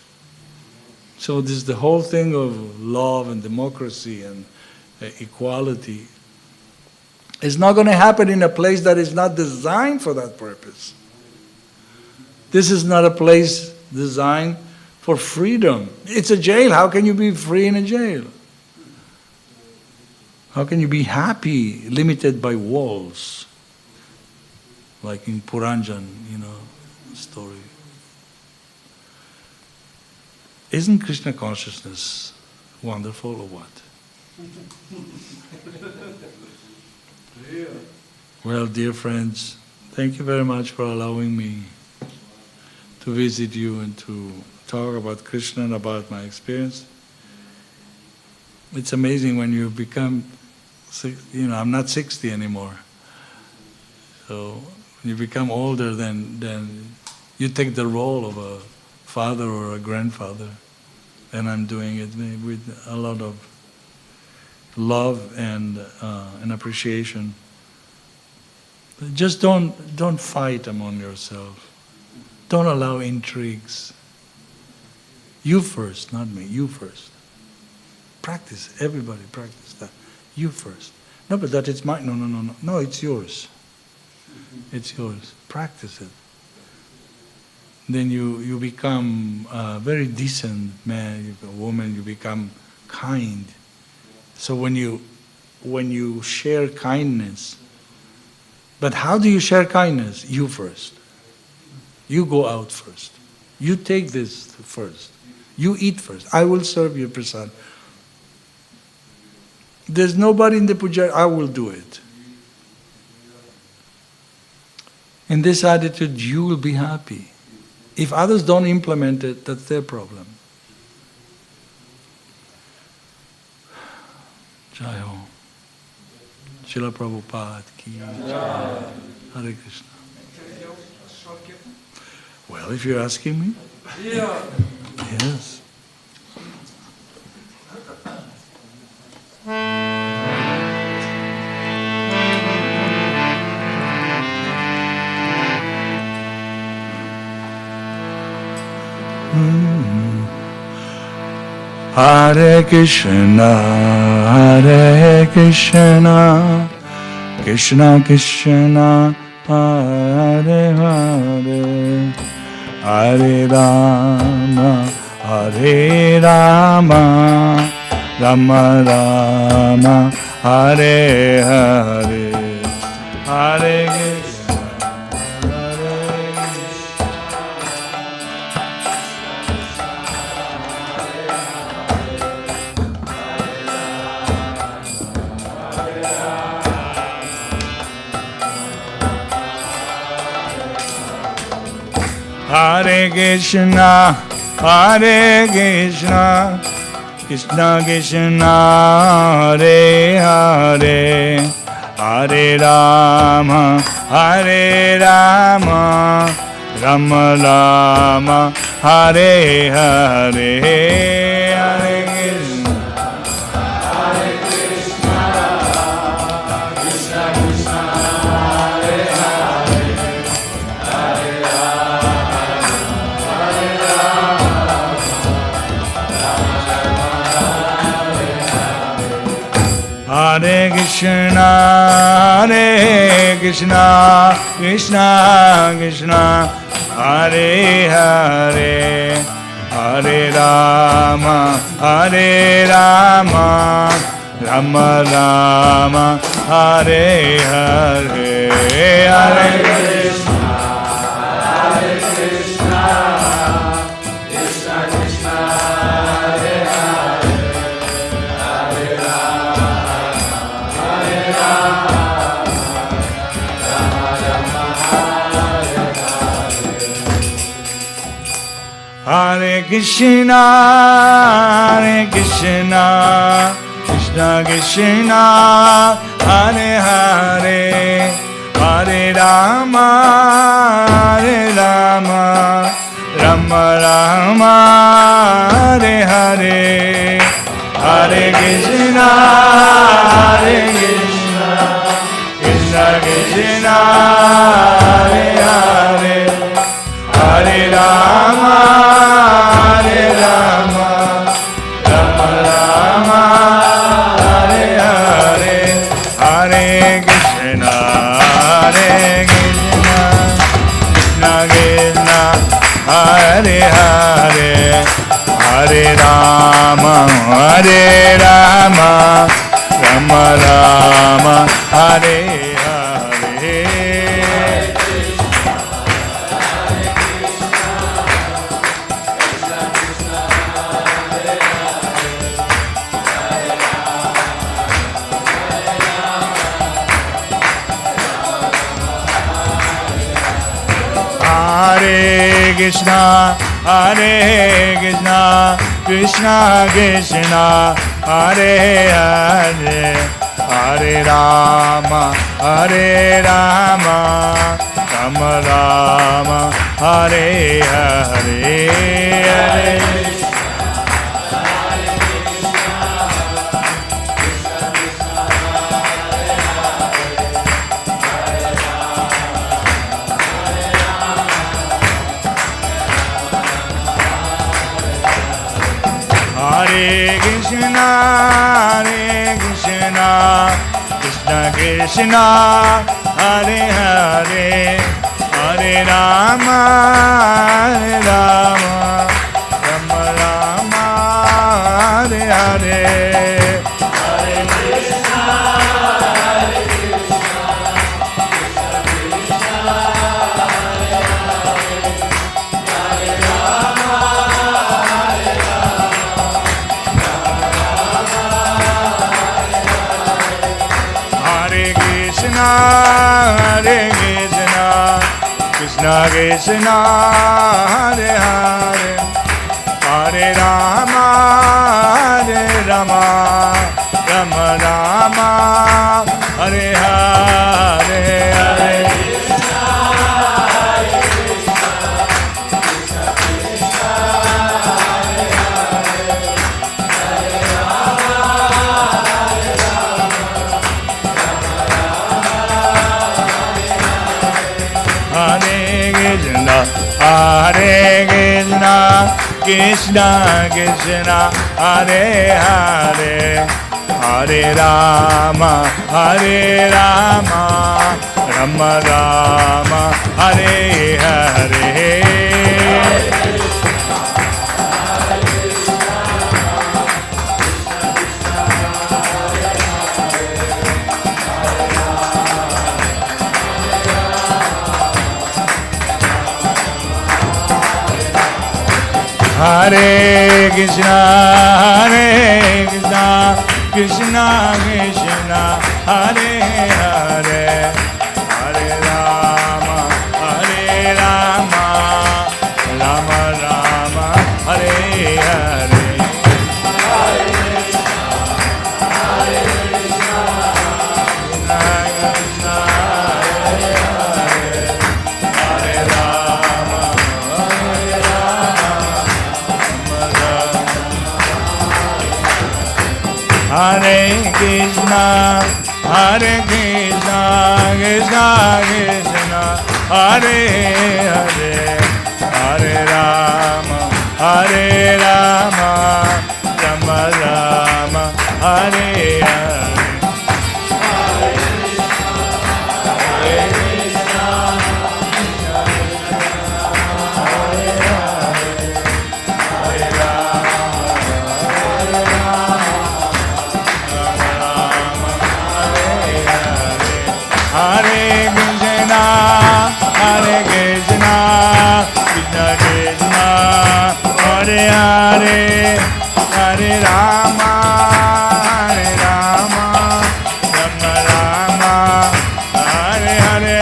So this is the whole thing of love and democracy and equality. It's not going to happen in a place that is not designed for that purpose. This is not a place designed for freedom. It's a jail. How can you be free in a jail? How can you be happy limited by walls? Like in Puranjan, story. Isn't Krishna consciousness wonderful or what? Well, dear friends, thank you very much for allowing me to visit you and to talk about Krishna and about my experience. It's amazing when you become, I'm not 60 anymore. So when you become older, then you take the role of a father or a grandfather. And I'm doing it with a lot of love and appreciation. But just don't fight among yourself. Don't allow intrigues. You first, not me. You first. Practice. Everybody practice that. You first. No, but that it's mine. No. No, it's yours. It's yours. Practice it. Then you become a very decent man, a woman. You become kind. So when you share kindness, but how do you share kindness? You first. You go out first. You take this first. You eat first. I will serve you prasad. There's nobody in the puja. I will do it. In this attitude, you will be happy. If others don't implement it, that's their problem. Jai Ho. Srila Prabhupada ki Jai. Hare Krishna. Well, if you're asking me, yes. Hare Krishna, Hare Krishna, Krishna Krishna, Hare Hare, Hare Rama, Hare Rama, Rama Rama, Hare Hare, Hare Krishna, Hare Hare Krishna, Hare Krishna, Krishna Krishna, Hare Hare, Hare Rama, Hare Rama, Rama Rama, Hare Hare, Hare Krishna. Hare Krishna, Hare Krishna, Krishna Krishna, Hare Hare, Hare Rama, Hare Rama, Rama Rama, Hare Hare, Hare Krishna. Hare Krishna, Hare Krishna, Krishna Krishna, Hare Hare, Hare Rama, Hare Rama, Rama Rama, Hare Hare, Hare Krishna, Hare Krishna, Krishna Krishna, Hare Hare, Hare Rama. Hare Hare, Hare Rama, Hare Rama, Rama Rama, Hare Hare. Hare Krishna, Hare Krishna, Krishna Krishna, Hare Hare, Hare Rama, Hare Rama, Rama Rama, Hare Hare, Hare Krishna. Hare Krishna, Hare Krishna, Krishna Krishna, Hare Hare, Hare Rama, Hare Rama, Rama Rama, Hare Hare. Hare Krishna, Hare Krishna, Krishna Krishna, Hare Hare, Hare Rama, Hare Rama. Hare Krishna, Krishna Krishna, Hare Hare, Hare Rama, Hare Rama, Rama Rama, Hare Hare, Hare Krishna, Hare Krishna, Krishna Krishna, Hare Hare, Hare Rama, Hare Rama, Hare Krishna, Hare Krishna, Krishna Krishna Hare Hare Hare Rama Rama Rama Hare Hare Hare Krishna Krishna Krishna Hare Hare Hare Rama Rama Rama Hare Hare Hare Krishna Krishna Krishna Hare Hare Hare Rama Rama Rama Hare Hare Hare Krishna Krishna Krishna Hare Hare Hare Rama Rama Rama Hare Hare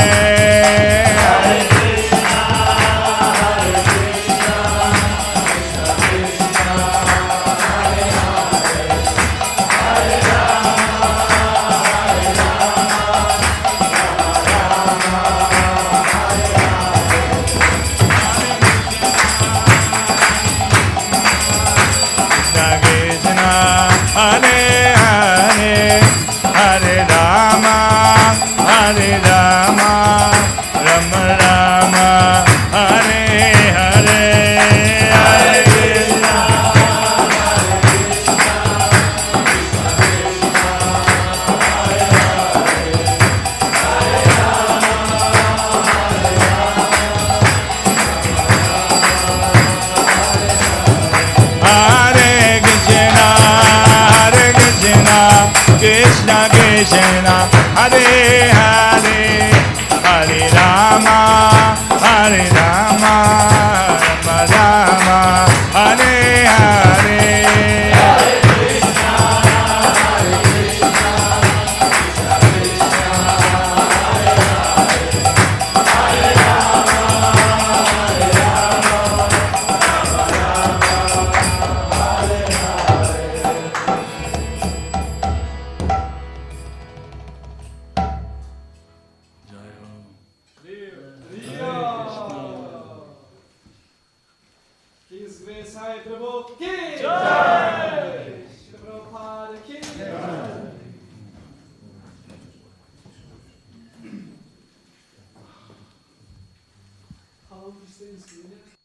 Hare Krishna Hare Hare Hare Rama Rama Rama Hare Hare Hare Krishna Hare Krishna Krishna Krishna Hare Hare Hare Rama Rama Rama Hare Hare His Grace Sai Prabhu ki Jai! Shri Prabhupada ki Jai! How long do you stay in Sweden?